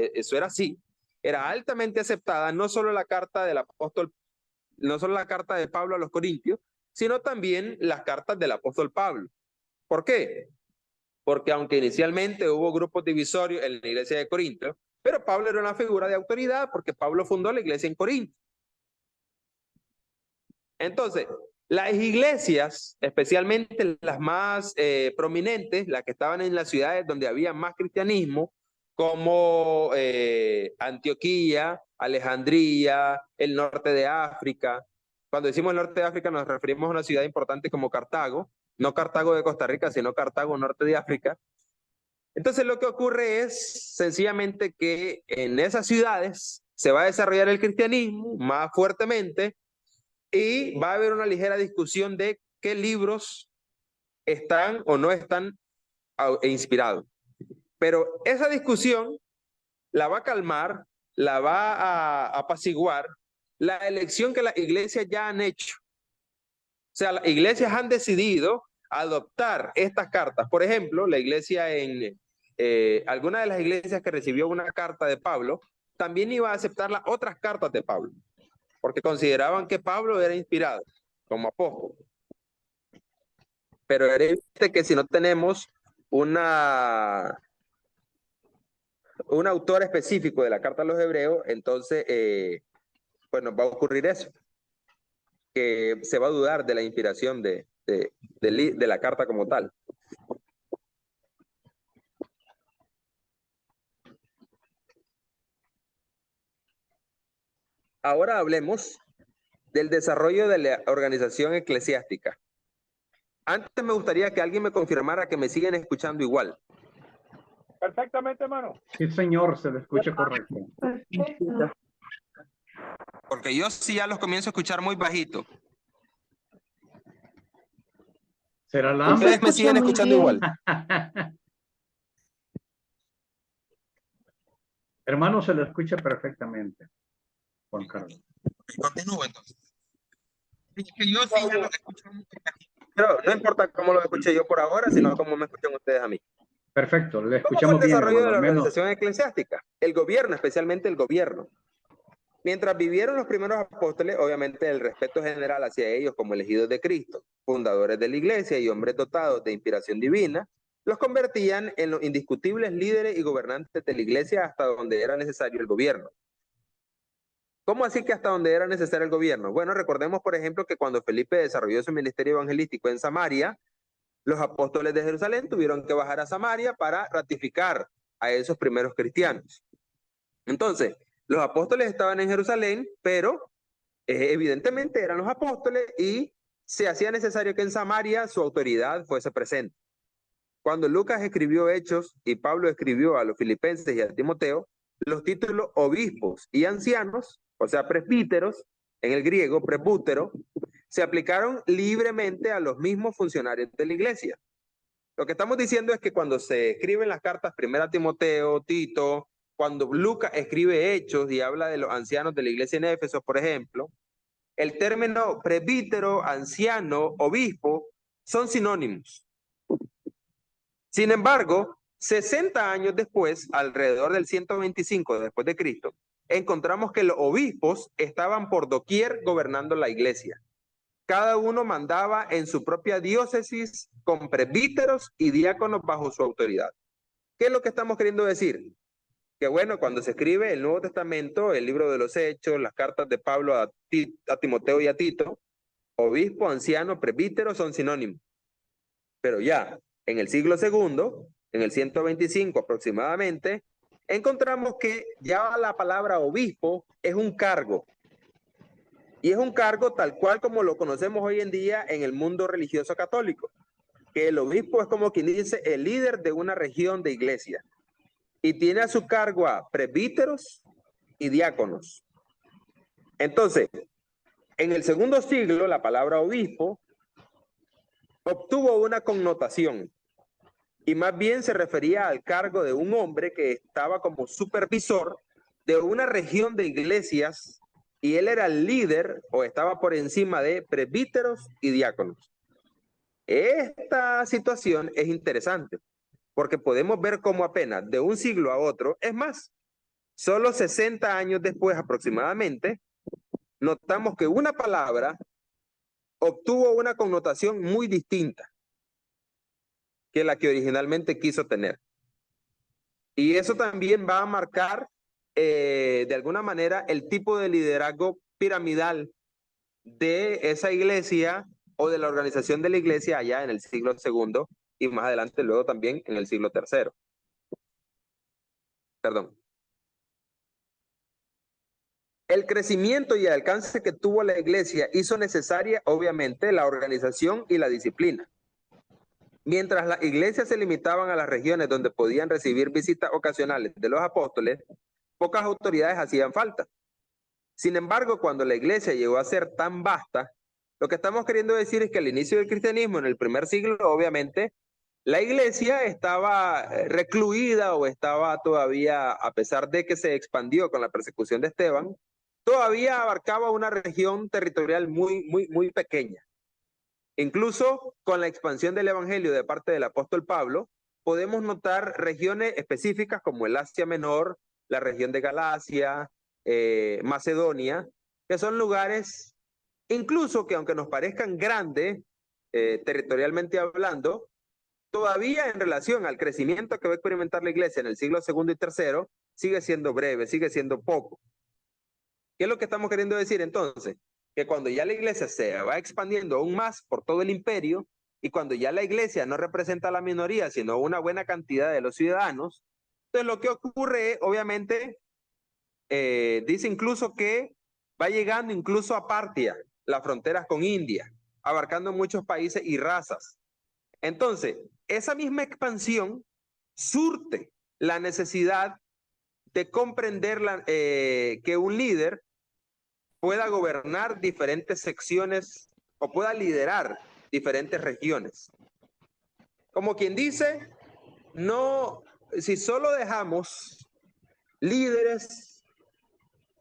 así, era altamente aceptada no solo la carta del apóstol, no solo la carta de Pablo a los Corintios, sino también las cartas del apóstol Pablo. ¿Por qué? Porque aunque inicialmente hubo grupos divisorios en la iglesia de Corinto, pero Pablo era una figura de autoridad porque Pablo fundó la iglesia en Corinto. Entonces, las iglesias, especialmente las más prominentes, las que estaban en las ciudades donde había más cristianismo, como Antioquía, Alejandría, el norte de África. Cuando decimos el norte de África nos referimos a una ciudad importante como Cartago, no Cartago de Costa Rica, sino Cartago, norte de África. Entonces lo que ocurre es sencillamente que en esas ciudades se va a desarrollar el cristianismo más fuertemente y va a haber una ligera discusión de qué libros están o no están inspirados. Pero esa discusión la va a calmar, la va a apaciguar la elección que las iglesias ya han hecho. O sea, las iglesias han decidido adoptar estas cartas. Por ejemplo, la iglesia alguna de las iglesias que recibió una carta de Pablo, también iba a aceptar las otras cartas de Pablo, porque consideraban que Pablo era inspirado como apóstol. Pero era evidente que si no tenemos un autor específico de la carta a los hebreos, entonces pues nos va a ocurrir eso, que se va a dudar de la inspiración de la carta como tal. Ahora hablemos del desarrollo de la organización eclesiástica. Antes me gustaría que alguien me confirmara que me siguen escuchando igual. Perfectamente, hermano. Sí, señor, se le escucha correcto. Porque yo sí ya los comienzo a escuchar muy bajito. ¿Será la ¿Ustedes me siguen escuchando igual? Hermano, se le escucha perfectamente, Juan Carlos. Continúo entonces. Es que yo sí ya los escucho muy bajito. Pero no importa cómo lo escuché yo por ahora, sino cómo me escuchan ustedes a mí. Perfecto, le ¿Cómo escuchamos fue el bien. desarrollo de la organización eclesiástica? El gobierno, especialmente el gobierno. Mientras vivieron los primeros apóstoles, obviamente el respeto general hacia ellos como elegidos de Cristo, fundadores de la iglesia y hombres dotados de inspiración divina, los convertían en los indiscutibles líderes y gobernantes de la iglesia hasta donde era necesario el gobierno. ¿Cómo así que hasta donde era necesario el gobierno? Bueno, recordemos, por ejemplo, que cuando Felipe desarrolló su ministerio evangelístico en Samaria, los apóstoles de Jerusalén tuvieron que bajar a Samaria para ratificar a esos primeros cristianos. Entonces, los apóstoles estaban en Jerusalén, pero evidentemente eran los apóstoles y se hacía necesario que en Samaria su autoridad fuese presente. Cuando Lucas escribió Hechos y Pablo escribió a los filipenses y a Timoteo, los títulos obispos y ancianos, o sea, presbíteros, en el griego, presbútero, se aplicaron libremente a los mismos funcionarios de la iglesia. Lo que estamos diciendo es que cuando se escriben las cartas, primera Timoteo, Tito, cuando Lucas escribe Hechos y habla de los ancianos de la iglesia en Éfeso, por ejemplo, el término presbítero, anciano, obispo, son sinónimos. Sin embargo, 60 años después, alrededor del 125 después de Cristo, encontramos que los obispos estaban por doquier gobernando la iglesia. Cada uno mandaba en su propia diócesis con presbíteros y diáconos bajo su autoridad. ¿Qué es lo que estamos queriendo decir? que bueno, cuando se escribe el Nuevo Testamento, el libro de los Hechos, las cartas de Pablo a Timoteo y a Tito, obispo, anciano, presbítero son sinónimos. Pero ya en el siglo segundo, en el 125 aproximadamente, encontramos que ya la palabra obispo es un cargo. Y es un cargo tal cual como lo conocemos hoy en día en el mundo religioso católico, que el obispo es como quien dice el líder de una región de iglesia y tiene a su cargo a presbíteros y diáconos. Entonces, en el segundo siglo, la palabra obispo obtuvo una connotación y más bien se refería al cargo de un hombre que estaba como supervisor de una región de iglesias y él era el líder o estaba por encima de presbíteros y diáconos. Esta situación es interesante porque podemos ver cómo apenas de un siglo a otro, es más, solo 60 años después aproximadamente, notamos que una palabra obtuvo una connotación muy distinta que la que originalmente quiso tener. Y eso también va a marcar de alguna manera el tipo de liderazgo piramidal de esa iglesia o de la organización de la iglesia allá en el siglo segundo y más adelante luego también en el siglo tercero. Perdón. El crecimiento y el alcance que tuvo la iglesia hizo necesaria obviamente la organización y la disciplina. Mientras las iglesias se limitaban a las regiones donde podían recibir visitas ocasionales de los apóstoles, pocas autoridades hacían falta. Sin embargo, cuando la iglesia llegó a ser tan vasta, lo que estamos queriendo decir es que al inicio del cristianismo, en el primer siglo, obviamente, la iglesia estaba recluida o estaba todavía, a pesar de que se expandió con la persecución de Esteban, todavía abarcaba una región territorial muy pequeña. Incluso con la expansión del evangelio de parte del apóstol Pablo, podemos notar regiones específicas como el Asia Menor, la región de Galacia, Macedonia, que son lugares, incluso que aunque nos parezcan grandes, territorialmente hablando, todavía en relación al crecimiento que va a experimentar la iglesia en el siglo segundo y tercero, sigue siendo breve, sigue siendo poco. ¿Qué es lo que estamos queriendo decir entonces? Que cuando ya la iglesia se va expandiendo aún más por todo el imperio y cuando ya la iglesia no representa a la minoría, sino una buena cantidad de los ciudadanos, entonces lo que ocurre, obviamente, dice incluso que va llegando incluso a Partia, las fronteras con India, abarcando muchos países y razas. Entonces, esa misma expansión surte la necesidad de comprender que un líder pueda gobernar diferentes secciones o pueda liderar diferentes regiones. Como quien dice, no, si solo dejamos líderes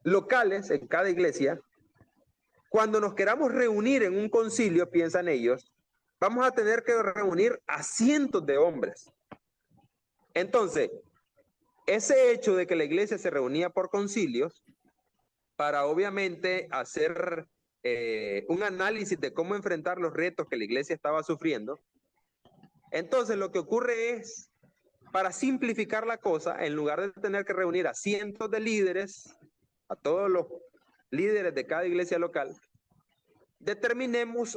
locales en cada iglesia, cuando nos queramos reunir en un concilio, piensan ellos, vamos a tener que reunir a cientos de hombres. Entonces, ese hecho de que la iglesia se reunía por concilios para obviamente hacer un análisis de cómo enfrentar los retos que la iglesia estaba sufriendo. Entonces lo que ocurre es, para simplificar la cosa, en lugar de tener que reunir a cientos de líderes, a todos los líderes de cada iglesia local,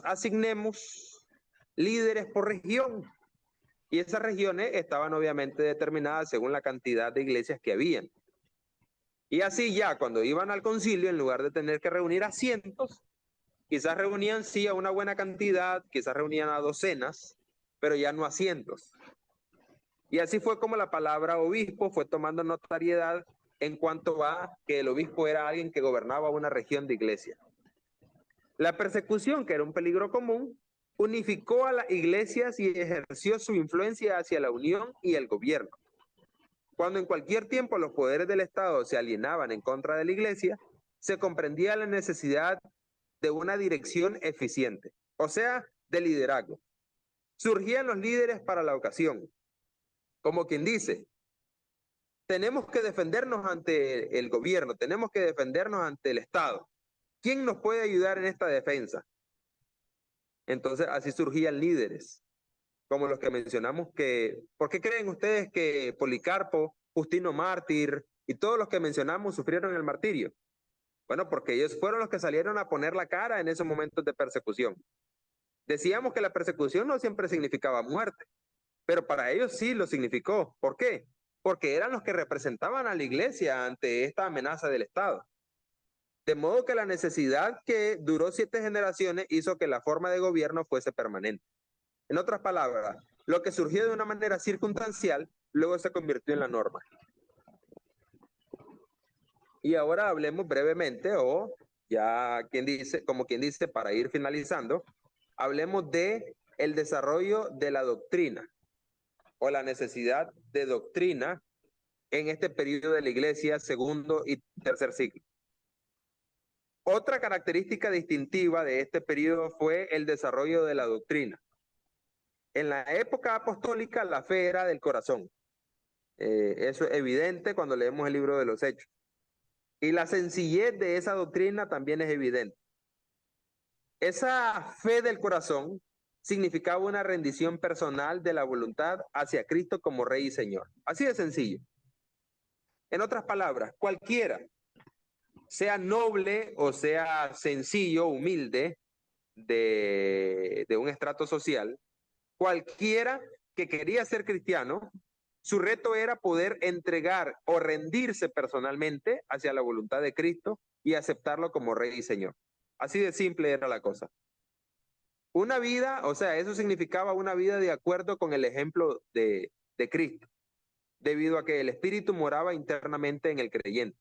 asignemos líderes por región. Y esas regiones estaban obviamente determinadas según la cantidad de iglesias que habían. Y así ya cuando iban al concilio, en lugar de tener que reunir a cientos, quizás reunían sí a una buena cantidad, quizás reunían a docenas, pero ya no a cientos. Y así fue como la palabra obispo fue tomando notariedad en cuanto a que el obispo era alguien que gobernaba una región de iglesia. La persecución, que era un peligro común, unificó a las iglesias y ejerció su influencia hacia la unión y el gobierno. Cuando en cualquier tiempo los poderes del Estado se alienaban en contra de la iglesia, se comprendía la necesidad de una dirección eficiente, o sea, de liderazgo. Surgían los líderes para la ocasión. Como quien dice, tenemos que defendernos ante el gobierno, tenemos que defendernos ante el Estado. ¿Quién nos puede ayudar en esta defensa? Entonces así surgían líderes, como los que mencionamos que, ¿por qué creen ustedes que Policarpo Justino Mártir y todos los que mencionamos sufrieron el martirio? Bueno, porque ellos fueron los que salieron a poner la cara en esos momentos de persecución. Decíamos que la persecución no siempre significaba muerte, pero para ellos sí lo significó. ¿Por qué? Porque eran los que representaban a la iglesia ante esta amenaza del Estado. De modo que la necesidad que duró 7 generaciones hizo que la forma de gobierno fuese permanente. En otras palabras, lo que surgió de una manera circunstancial, luego se convirtió en la norma. Y ahora hablemos brevemente, o ya como quien dice, para ir finalizando, hablemos de el desarrollo de la doctrina o la necesidad de doctrina en este periodo de la iglesia, segundo y tercer siglo. Otra característica distintiva de este periodo fue el desarrollo de la doctrina. En la época apostólica, la fe era del corazón. Eso es evidente cuando leemos el libro de los Hechos. Y la sencillez de esa doctrina también es evidente. Esa fe del corazón significaba una rendición personal de la voluntad hacia Cristo como Rey y Señor. Así de sencillo. En otras palabras, cualquiera, sea noble o sea sencillo, humilde, de un estrato social, cualquiera que quería ser cristiano, su reto era poder entregar o rendirse personalmente hacia la voluntad de Cristo y aceptarlo como Rey y Señor. Así de simple era la cosa. Una vida, o sea, eso significaba una vida de acuerdo con el ejemplo de Cristo, debido a que el Espíritu moraba internamente en el creyente.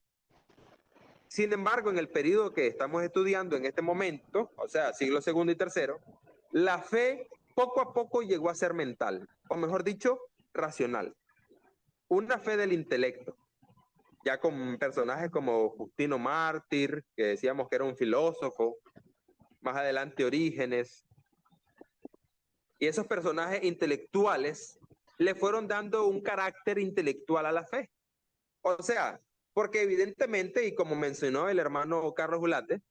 Sin embargo, en el periodo que estamos estudiando en este momento, o sea, siglo segundo y tercero, la fe poco a poco llegó a ser mental, o mejor dicho, racional. Una fe del intelecto, ya con personajes como Justino Mártir, que decíamos que era un filósofo, más adelante Orígenes, y esos personajes intelectuales le fueron dando un carácter intelectual a la fe. O sea, porque evidentemente, y como mencionó el hermano Carlos Ulate,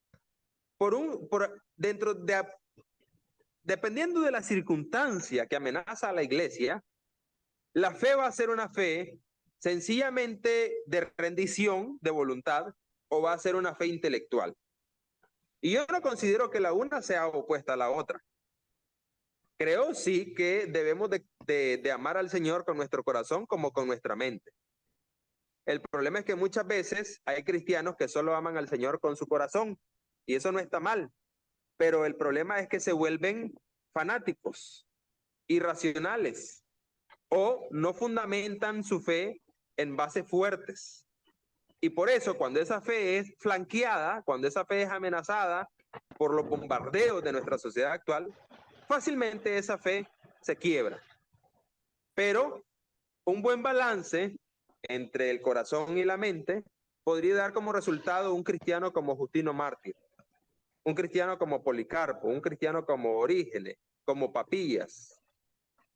dependiendo de la circunstancia que amenaza a la iglesia, la fe va a ser una fe sencillamente de rendición, de voluntad, o va a ser una fe intelectual. Y yo no considero que la una sea opuesta a la otra. Creo sí que debemos de amar al Señor con nuestro corazón como con nuestra mente. El problema es que muchas veces hay cristianos que solo aman al Señor con su corazón, y eso no está mal, pero el problema es que se vuelven fanáticos, irracionales, o no fundamentan su fe en bases fuertes. Y por eso, cuando esa fe es flanqueada, cuando esa fe es amenazada por los bombardeos de nuestra sociedad actual, fácilmente esa fe se quiebra. Pero un buen balance entre el corazón y la mente podría dar como resultado un cristiano como Justino Mártir, un cristiano como Policarpo, un cristiano como Orígenes, como Papillas,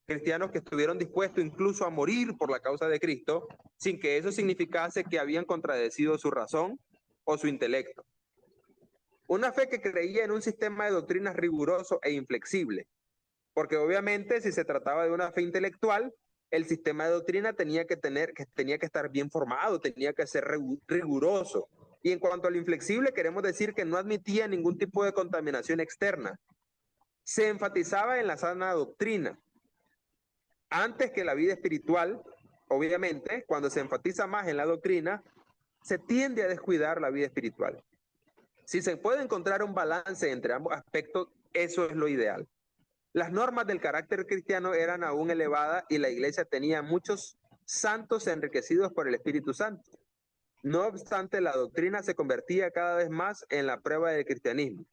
cristianos que estuvieron dispuestos incluso a morir por la causa de Cristo, sin que eso significase que habían contradecido su razón o su intelecto. Una fe que creía en un sistema de doctrinas riguroso e inflexible, porque obviamente si se trataba de una fe intelectual, el sistema de doctrina tenía que estar bien formado, tenía que ser riguroso. Y en cuanto al inflexible, queremos decir que no admitía ningún tipo de contaminación externa. Se enfatizaba en la sana doctrina, antes que la vida espiritual. Obviamente, cuando se enfatiza más en la doctrina, se tiende a descuidar la vida espiritual. Si se puede encontrar un balance entre ambos aspectos, eso es lo ideal. Las normas del carácter cristiano eran aún elevadas y la iglesia tenía muchos santos enriquecidos por el Espíritu Santo. No obstante, la doctrina se convertía cada vez más en la prueba del cristianismo.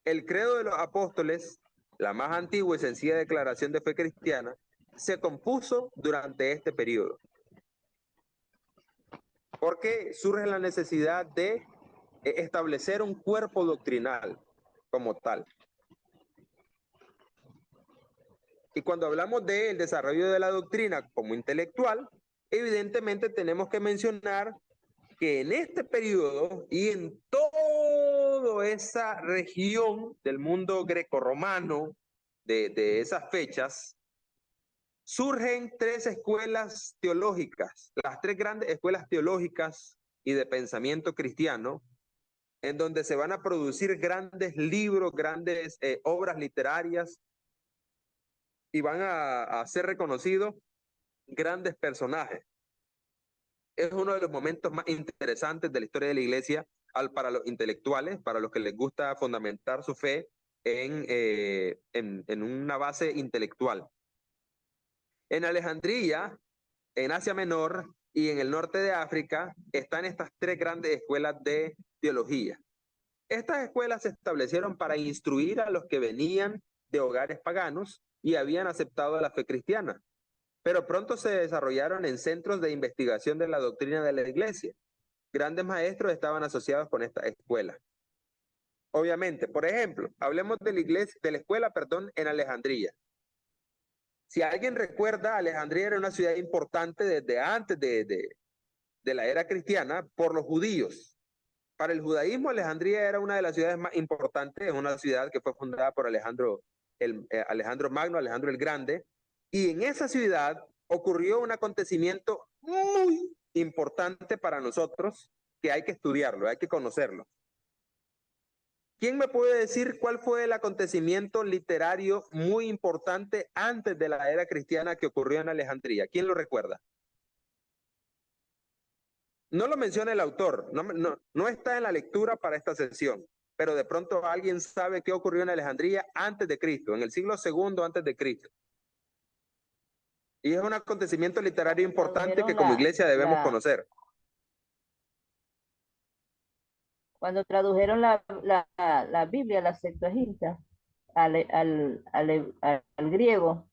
El credo de los apóstoles, la más antigua y sencilla declaración de fe cristiana, se compuso durante este periodo, porque surge la necesidad de establecer un cuerpo doctrinal como tal. Y cuando hablamos del desarrollo de la doctrina como intelectual, evidentemente tenemos que mencionar que en este periodo y en toda esa región del mundo grecorromano de esas fechas, surgen tres escuelas teológicas, las tres grandes escuelas teológicas y de pensamiento cristiano, en donde se van a producir grandes libros, grandes obras literarias y van a ser reconocidos grandes personajes. Es uno de los momentos más interesantes de la historia de la iglesia para los intelectuales, para los que les gusta fundamentar su fe en una base intelectual. En Alejandría, en Asia Menor y en el norte de África están estas tres grandes escuelas de teología. Estas escuelas se establecieron para instruir a los que venían de hogares paganos y habían aceptado la fe cristiana, pero pronto se desarrollaron en centros de investigación de la doctrina de la iglesia. Grandes maestros estaban asociados con esta escuela. Obviamente, por ejemplo, hablemos de la escuela en Alejandría. Si alguien recuerda, Alejandría era una ciudad importante desde antes de la era cristiana por los judíos. Para el judaísmo, Alejandría era una de las ciudades más importantes, es una ciudad que fue fundada por Alejandro Magno, Alejandro el Grande, y en esa ciudad ocurrió un acontecimiento muy importante para nosotros que hay que estudiarlo, hay que conocerlo. ¿Quién me puede decir cuál fue el acontecimiento literario muy importante antes de la era cristiana que ocurrió en Alejandría? ¿Quién lo recuerda? No lo menciona el autor, no está en la lectura para esta sesión, pero de pronto alguien sabe qué ocurrió en Alejandría antes de Cristo, en el siglo II antes de Cristo. Y es un acontecimiento literario importante que como iglesia debemos conocer. Cuando tradujeron la Biblia, la Septuaginta, al griego.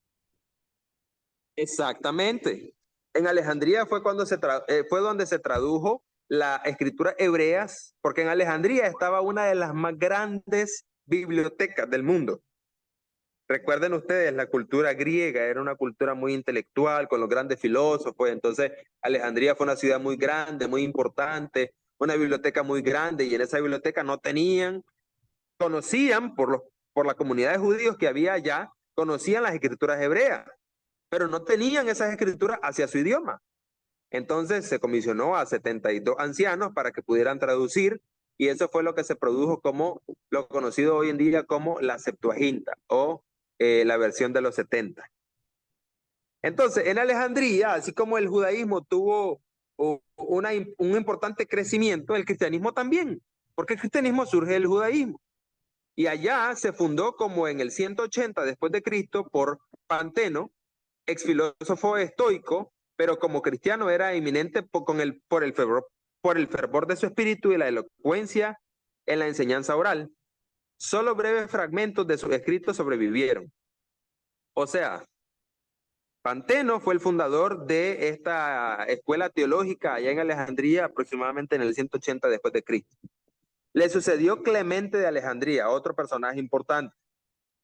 Exactamente. En Alejandría fue donde se tradujo la escritura hebreas, porque en Alejandría estaba una de las más grandes bibliotecas del mundo. Recuerden ustedes, la cultura griega era una cultura muy intelectual, con los grandes filósofos. Entonces, Alejandría fue una ciudad muy grande, muy importante, una biblioteca muy grande, y en esa biblioteca conocían por la comunidad de judíos que había allá, conocían las escrituras hebreas, pero no tenían esas escrituras hacia su idioma. Entonces se comisionó a 72 ancianos para que pudieran traducir, y eso fue lo que se produjo como lo conocido hoy en día como la Septuaginta o la versión de los 70. Entonces, en Alejandría, así como el judaísmo tuvo un importante crecimiento, el cristianismo también, porque el cristianismo surge del judaísmo. Y allá se fundó como en el 180 después de Cristo por Panteno, ex filósofo estoico, pero como cristiano era eminente por el fervor de su espíritu y la elocuencia en la enseñanza oral. Solo breves fragmentos de sus escritos sobrevivieron. O sea, Panteno fue el fundador de esta escuela teológica allá en Alejandría, aproximadamente en el 180 después de Cristo. Le sucedió Clemente de Alejandría, otro personaje importante,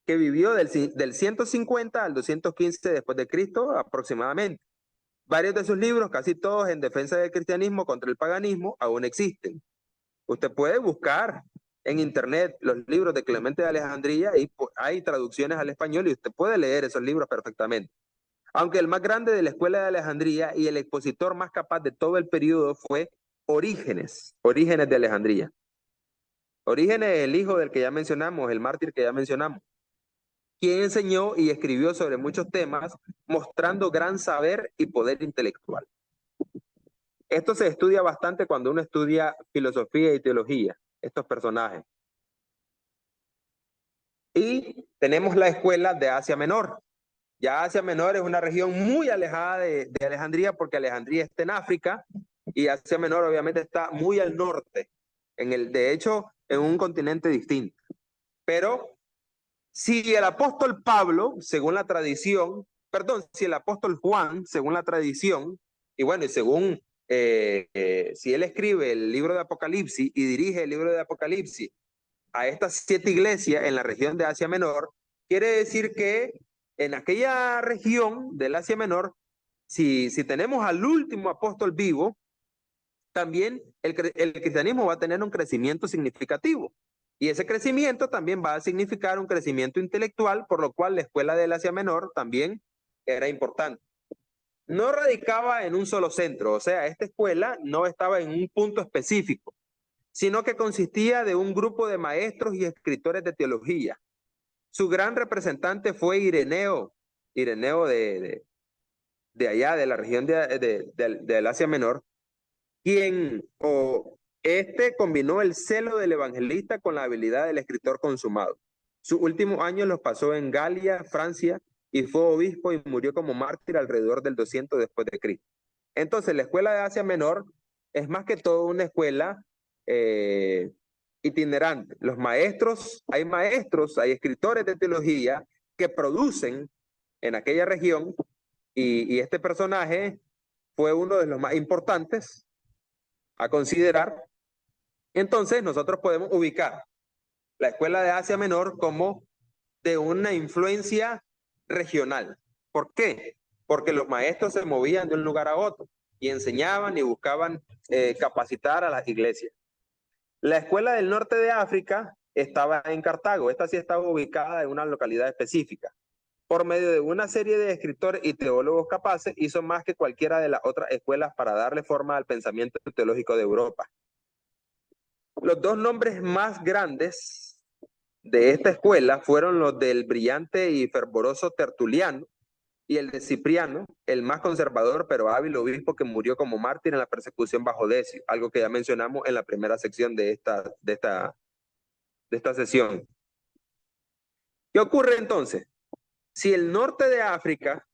que vivió del 150 al 215 después de Cristo aproximadamente. Varios de sus libros, casi todos en defensa del cristianismo contra el paganismo, aún existen. Usted puede buscar en internet los libros de Clemente de Alejandría y hay traducciones al español y usted puede leer esos libros perfectamente. Aunque el más grande de la escuela de Alejandría y el expositor más capaz de todo el periodo fue Orígenes de Alejandría. Orígenes es el hijo del que ya mencionamos, el mártir que ya mencionamos, quien enseñó y escribió sobre muchos temas, mostrando gran saber y poder intelectual. Esto se estudia bastante cuando uno estudia filosofía y teología, estos personajes. Y tenemos la escuela de Asia Menor. Ya Asia Menor es una región muy alejada de Alejandría, porque Alejandría está en África y Asia Menor obviamente está muy al norte, de hecho, en un continente distinto. Pero si el apóstol Pablo, según la tradición, si el apóstol Juan, según la tradición, y bueno, y según si él escribe el libro de Apocalipsis y dirige el libro de Apocalipsis a estas 7 iglesias en la región de Asia Menor, quiere decir que en aquella región del Asia Menor, si tenemos al último apóstol vivo, también el cristianismo va a tener un crecimiento significativo. Y ese crecimiento también va a significar un crecimiento intelectual, por lo cual la escuela del Asia Menor también era importante. No radicaba en un solo centro, o sea, esta escuela no estaba en un punto específico, sino que consistía de un grupo de maestros y escritores de teología. Su gran representante fue Ireneo de allá, de la región del Asia Menor, este combinó el celo del evangelista con la habilidad del escritor consumado. Sus últimos años los pasó en Galia, Francia, y fue obispo y murió como mártir alrededor del 200 después de Cristo. Entonces, la escuela de Asia Menor es más que todo una escuela itinerante. Hay escritores de teología que producen en aquella región, y este personaje fue uno de los más importantes a considerar. Entonces, nosotros podemos ubicar la escuela de Asia Menor como de una influencia regional. ¿Por qué? Porque los maestros se movían de un lugar a otro y enseñaban y buscaban capacitar a las iglesias. La escuela del norte de África estaba en Cartago. Esta sí estaba ubicada en una localidad específica. Por medio de una serie de escritores y teólogos capaces, hizo más que cualquiera de las otras escuelas para darle forma al pensamiento teológico de Europa. Los dos nombres más grandes de esta escuela fueron los del brillante y fervoroso Tertuliano y el de Cipriano, el más conservador pero hábil obispo que murió como mártir en la persecución bajo Decio, algo que ya mencionamos en la primera sección de esta sesión. ¿Qué ocurre entonces? Si el norte de África,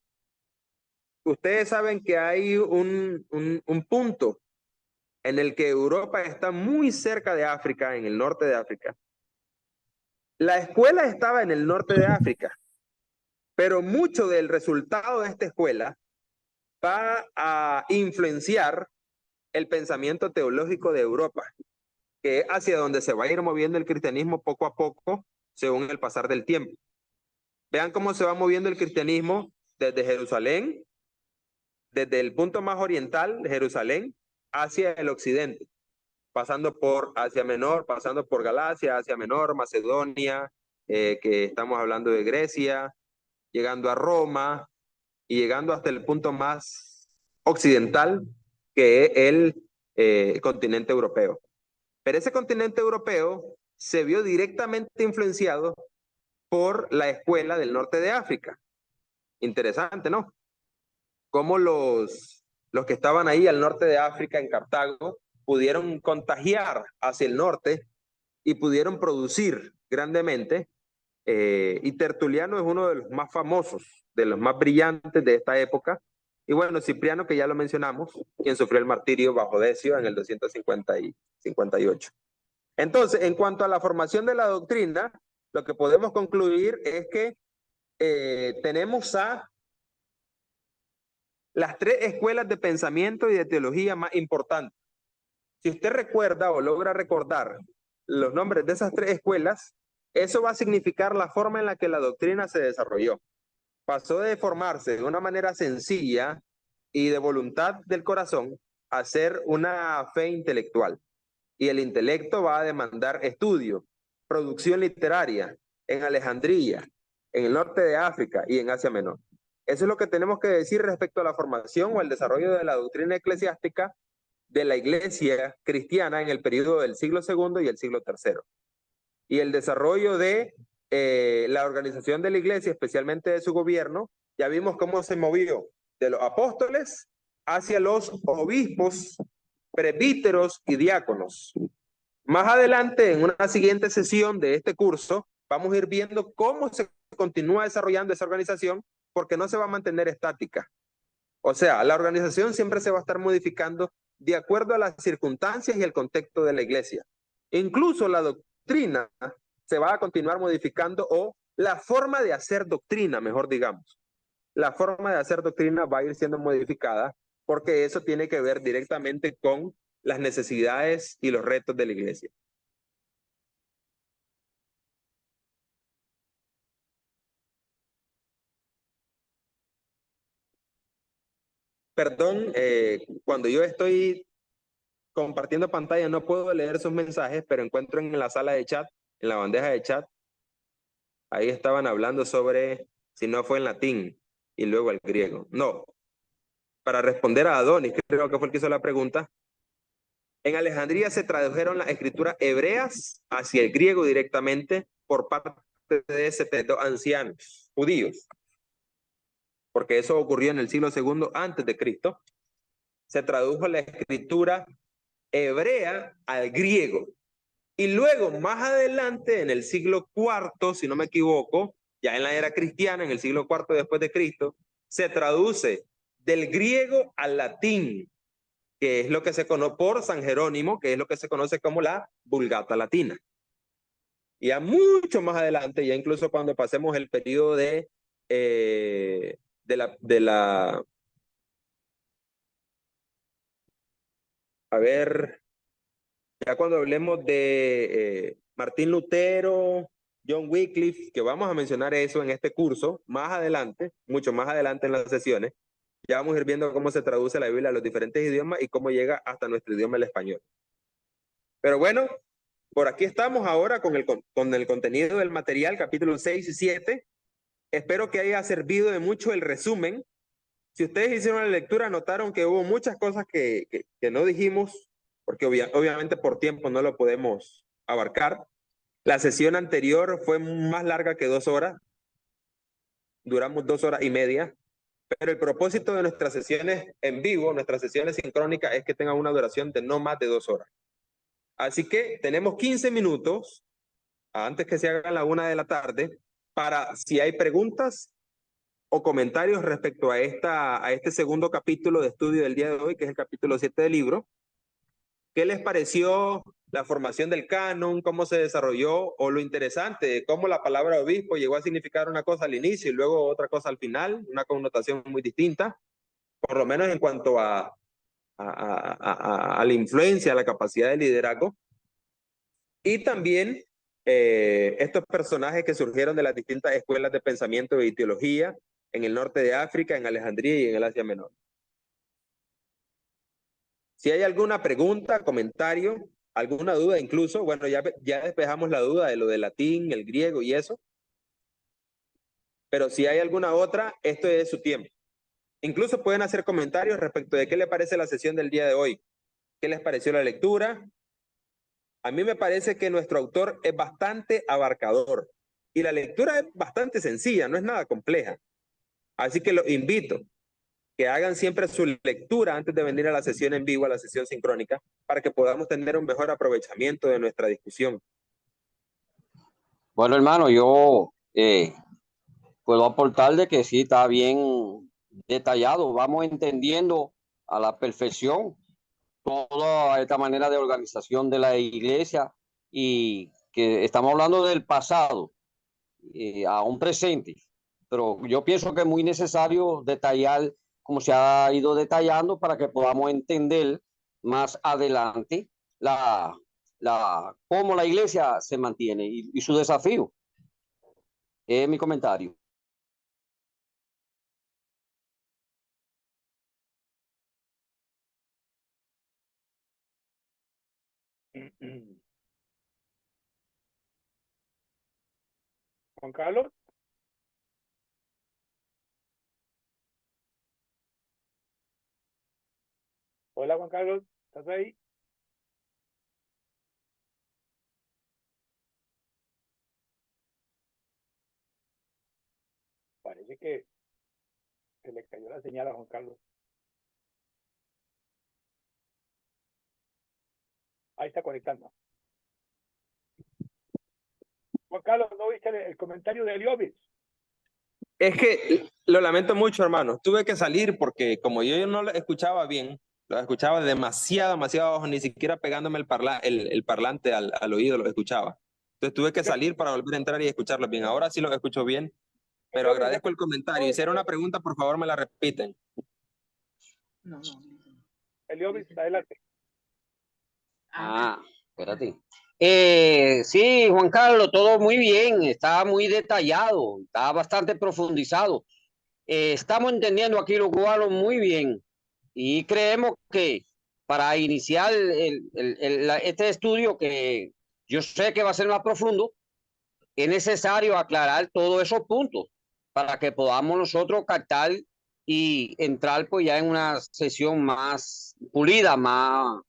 ustedes saben que hay un punto en el que Europa está muy cerca de África, en el norte de África. La escuela estaba en el norte de África, pero mucho del resultado de esta escuela va a influenciar el pensamiento teológico de Europa, que es hacia donde se va a ir moviendo el cristianismo poco a poco según el pasar del tiempo. Vean cómo se va moviendo el cristianismo desde Jerusalén, desde el punto más oriental de Jerusalén, hacia el occidente, pasando por Asia Menor, pasando por Galacia, Asia Menor, Macedonia, que estamos hablando de Grecia, llegando a Roma y llegando hasta el punto más occidental, que es el continente europeo. Pero ese continente europeo se vio directamente influenciado por la escuela del norte de África. Interesante, ¿no? Cómo los que estaban ahí al norte de África, en Cartago, pudieron contagiar hacia el norte y pudieron producir grandemente. Y Tertuliano es uno de los más famosos, de los más brillantes de esta época. Y bueno, Cipriano, que ya lo mencionamos, quien sufrió el martirio bajo Decio en el 258. Entonces, en cuanto a la formación de la doctrina, lo que podemos concluir es que tenemos a las tres escuelas de pensamiento y de teología más importantes. Si usted recuerda o logra recordar los nombres de esas tres escuelas, eso va a significar la forma en la que la doctrina se desarrolló. Pasó de formarse de una manera sencilla y de voluntad del corazón a ser una fe intelectual. Y el intelecto va a demandar estudio, producción literaria en Alejandría, en el norte de África y en Asia Menor. Eso es lo que tenemos que decir respecto a la formación o el desarrollo de la doctrina eclesiástica de la iglesia cristiana en el periodo del siglo II y el siglo III. Y el desarrollo de la organización de la iglesia, especialmente de su gobierno, ya vimos cómo se movió de los apóstoles hacia los obispos, presbíteros y diáconos. Más adelante, en una siguiente sesión de este curso, vamos a ir viendo cómo se continúa desarrollando esa organización, porque no se va a mantener estática. O sea, la organización siempre se va a estar modificando de acuerdo a las circunstancias y el contexto de la iglesia. Incluso la doctrina se va a continuar modificando, o la forma de hacer doctrina, mejor digamos. La forma de hacer doctrina va a ir siendo modificada, porque eso tiene que ver directamente con las necesidades y los retos de la iglesia. Perdón, cuando yo estoy compartiendo pantalla no puedo leer sus mensajes, pero encuentro en la sala de chat, en la bandeja de chat, ahí estaban hablando sobre si no fue en latín. y luego al griego. No. Para responder a Adonis, creo que fue el que hizo la pregunta, en Alejandría se tradujeron las escrituras hebreas hacia el griego directamente por parte de 72 ancianos judíos, porque eso ocurrió en el siglo II antes de Cristo. Se tradujo la escritura hebrea al griego. Y luego, más adelante, en el siglo IV, si no me equivoco, ya en la era cristiana, en el siglo IV después de Cristo, se traduce del griego al latín, que es lo que se conoce por San Jerónimo, que es lo que se conoce como la Vulgata Latina. Y ya mucho más adelante, ya incluso cuando pasemos el periodo de a ver, ya cuando hablemos de Martín Lutero, John Wycliffe, que vamos a mencionar eso en este curso, más adelante, mucho más adelante en las sesiones, ya vamos a ir viendo cómo se traduce la Biblia a los diferentes idiomas y cómo llega hasta nuestro idioma, el español. Pero bueno, por aquí estamos ahora con el contenido del material, capítulos 6 y 7. Espero que haya servido de mucho el resumen. Si ustedes hicieron la lectura, notaron que hubo muchas cosas que no dijimos, porque obviamente por tiempo no lo podemos abarcar. La sesión anterior fue más larga que 2 horas. Duramos 2 horas y media. Pero el propósito de nuestras sesiones en vivo, nuestras sesiones sincrónicas, es que tengan una duración de no más de 2 horas. Así que tenemos 15 minutos, antes que se haga la 1 de la tarde, para si hay preguntas o comentarios respecto a este segundo capítulo de estudio del día de hoy, que es el capítulo 7 del libro. ¿Qué les pareció la formación del canon? ¿Cómo se desarrolló? O lo interesante de cómo la palabra obispo llegó a significar una cosa al inicio y luego otra cosa al final, una connotación muy distinta, por lo menos en cuanto a la influencia, a la capacidad de liderazgo. Y también estos personajes que surgieron de las distintas escuelas de pensamiento y teología en el norte de África, en Alejandría y en el Asia Menor. Si hay alguna pregunta, comentario, alguna duda incluso, bueno, ya despejamos la duda de lo del latín, el griego y eso. Pero si hay alguna otra, esto es su tiempo. Incluso pueden hacer comentarios respecto de qué les parece la sesión del día de hoy. ¿Qué les pareció la lectura? A mí me parece que nuestro autor es bastante abarcador y la lectura es bastante sencilla, no es nada compleja. Así que los invito que hagan siempre su lectura antes de venir a la sesión en vivo, a la sesión sincrónica, para que podamos tener un mejor aprovechamiento de nuestra discusión. Bueno, hermano, yo puedo aportar de que sí está bien detallado. Vamos entendiendo a la perfección toda esta manera de organización de la iglesia y que estamos hablando del pasado a un presente. Pero yo pienso que es muy necesario detallar como se ha ido detallando para que podamos entender más adelante cómo la iglesia se mantiene y su desafío. Es mi comentario. Juan Carlos. Hola, Juan Carlos, ¿estás ahí? Parece que se le cayó la señal a Juan Carlos. Ahí está conectando. Juan Carlos, ¿no viste el comentario de Eliobis? Es que lo lamento mucho, hermano. Tuve que salir porque como yo no lo escuchaba bien, lo escuchaba demasiado bajo, ni siquiera pegándome el parlante al oído lo escuchaba. Entonces tuve que salir para volver a entrar y escucharlo bien. Ahora sí lo escucho bien, pero agradezco el comentario. Si era una pregunta, por favor me la repiten. Eliobis, adelante. Espérate. Sí, Juan Carlos, todo muy bien, está muy detallado, está bastante profundizado. Estamos entendiendo aquí los cubanos muy bien y creemos que para iniciar este estudio, que yo sé que va a ser más profundo, es necesario aclarar todos esos puntos. para que podamos nosotros captar y entrar pues ya en una sesión más pulida, más,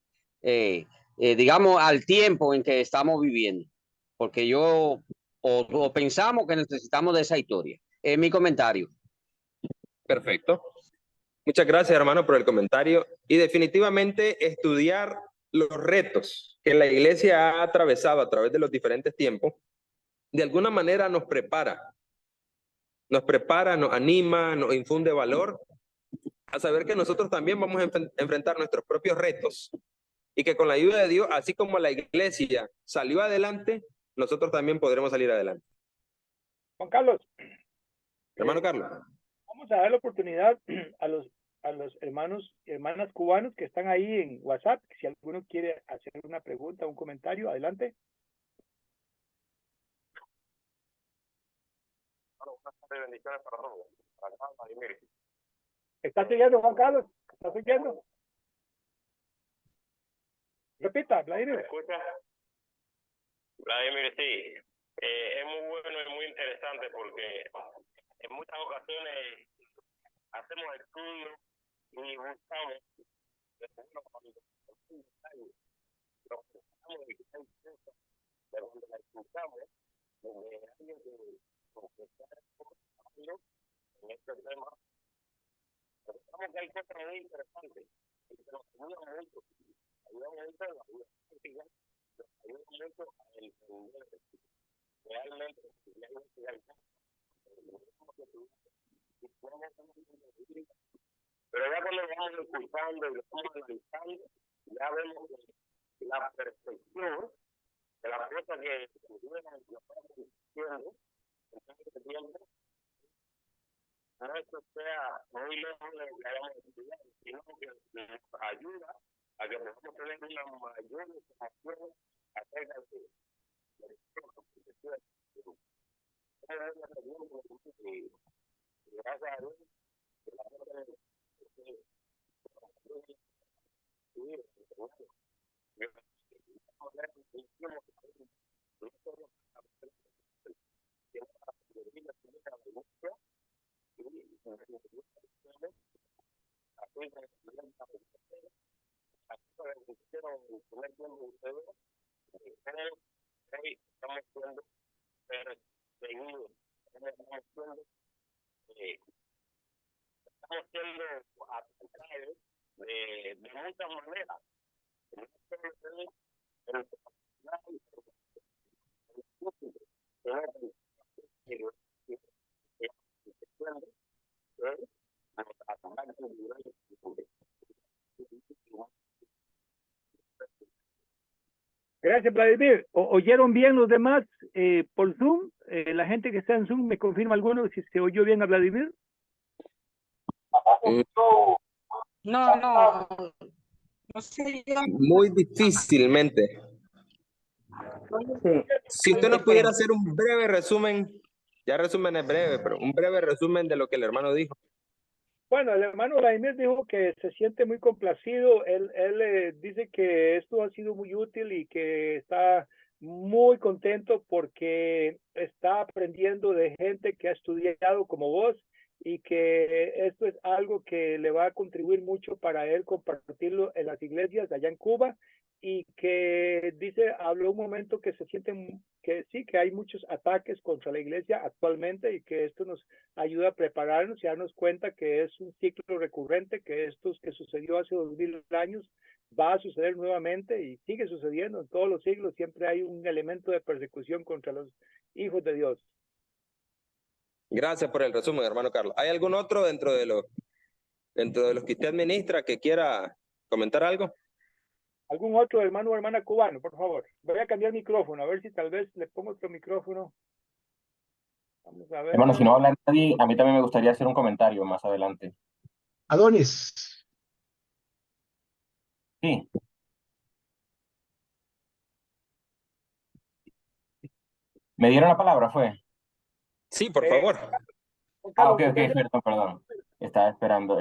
digamos, al tiempo en que estamos viviendo. Porque o pensamos que necesitamos de esa historia. Es mi comentario. Perfecto. Muchas gracias, hermano, por el comentario. Y definitivamente estudiar los retos que la iglesia ha atravesado a través de los diferentes tiempos, de alguna manera nos prepara, nos anima, nos infunde valor a saber que nosotros también vamos a enfrentar nuestros propios retos y que con la ayuda de Dios, así como la iglesia salió adelante, nosotros también podremos salir adelante. Juan Carlos. Hermano Carlos. Vamos a dar la oportunidad a los hermanos y hermanas cubanos que están ahí en WhatsApp. Si alguno quiere hacer una pregunta, un comentario, adelante. Bendiciones para todos. ¿Estás siguiendo, Juan Carlos? ¿Estás siguiendo? Repita, Vladimir. ¿Me escucha? Vladimir, sí. Es muy bueno y muy interesante porque en muchas ocasiones hacemos estudios y buscamos de cuando la escuchamos de alguien que está en este tema. Pensamos que hay cosas muy interesantes y que nos ayudan mucho. Ayudan mucho en la vida práctica, nos ayudan mucho a entender realmente pero ya cuando vamos escuchando y lo estamos analizando, ya vemos la percepción de las cosas que estuvieron diciendo en este tiempo. No es que sea muy lejos de lo que hayamos estudiado, sino que nos ayuda a que podamos tener una mayor información acerca de gracias a Dios, estamos siendo perseguidos, estamos siendo atacados de muchas maneras. Gracias, Vladimir. ¿Oyeron bien los demás por Zoom? La gente que está en Zoom, ¿me confirma alguno si se oyó bien a Vladimir? No sé. Muy difícilmente. Sí. Si usted nos pudiera hacer un breve resumen, ya resumen es breve, pero un breve resumen de lo que el hermano dijo. Bueno, el hermano Vladimir dijo que se siente muy complacido. Él dice que esto ha sido muy útil y que está muy contento porque está aprendiendo de gente que ha estudiado como vos y que esto es algo que le va a contribuir mucho para él compartirlo en las iglesias allá en Cuba y que dice, habló un momento que se sienten que sí, que hay muchos ataques contra la iglesia actualmente y que esto nos ayuda a prepararnos y a darnos cuenta que es un ciclo recurrente, que esto que sucedió hace 2000 años va a suceder nuevamente y sigue sucediendo en todos los siglos, siempre hay un elemento de persecución contra los hijos de Dios. Gracias por el resumen, hermano Carlos. ¿Hay algún otro dentro de los que usted administra que quiera comentar algo? ¿Algún otro hermano o hermana cubano, por favor? Voy a cambiar micrófono, a ver si tal vez le pongo otro micrófono. Vamos a ver. Hermano, si no habla nadie, a mí también me gustaría hacer un comentario más adelante. Adonis. Sí. ¿Me dieron la palabra, fue? Sí, por favor. Ok, perdón. Estaba esperando.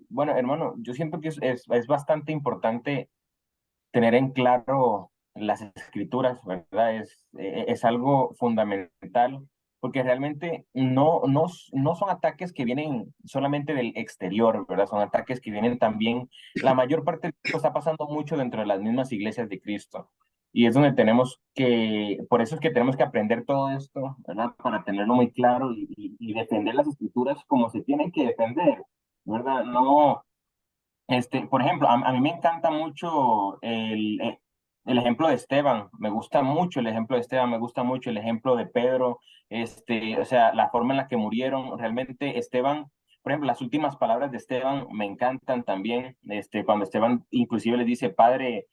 Bueno, hermano, yo siento que es bastante importante tener en claro las escrituras, ¿verdad? Es algo fundamental porque realmente no son ataques que vienen solamente del exterior, ¿verdad? Son ataques que vienen también, la mayor parte del tiempo está pasando mucho dentro de las mismas iglesias de Cristo. Y es donde por eso es que tenemos que aprender todo esto, ¿verdad? Para tenerlo muy claro y defender las escrituras como se tienen que defender, ¿verdad? No, por ejemplo, a mí me encanta mucho el ejemplo de Esteban, me gusta mucho el ejemplo de Esteban, me gusta mucho el ejemplo de Pedro, o sea, la forma en la que murieron, realmente Esteban, por ejemplo, las últimas palabras de Esteban me encantan también, cuando Esteban inclusive les dice, Padre,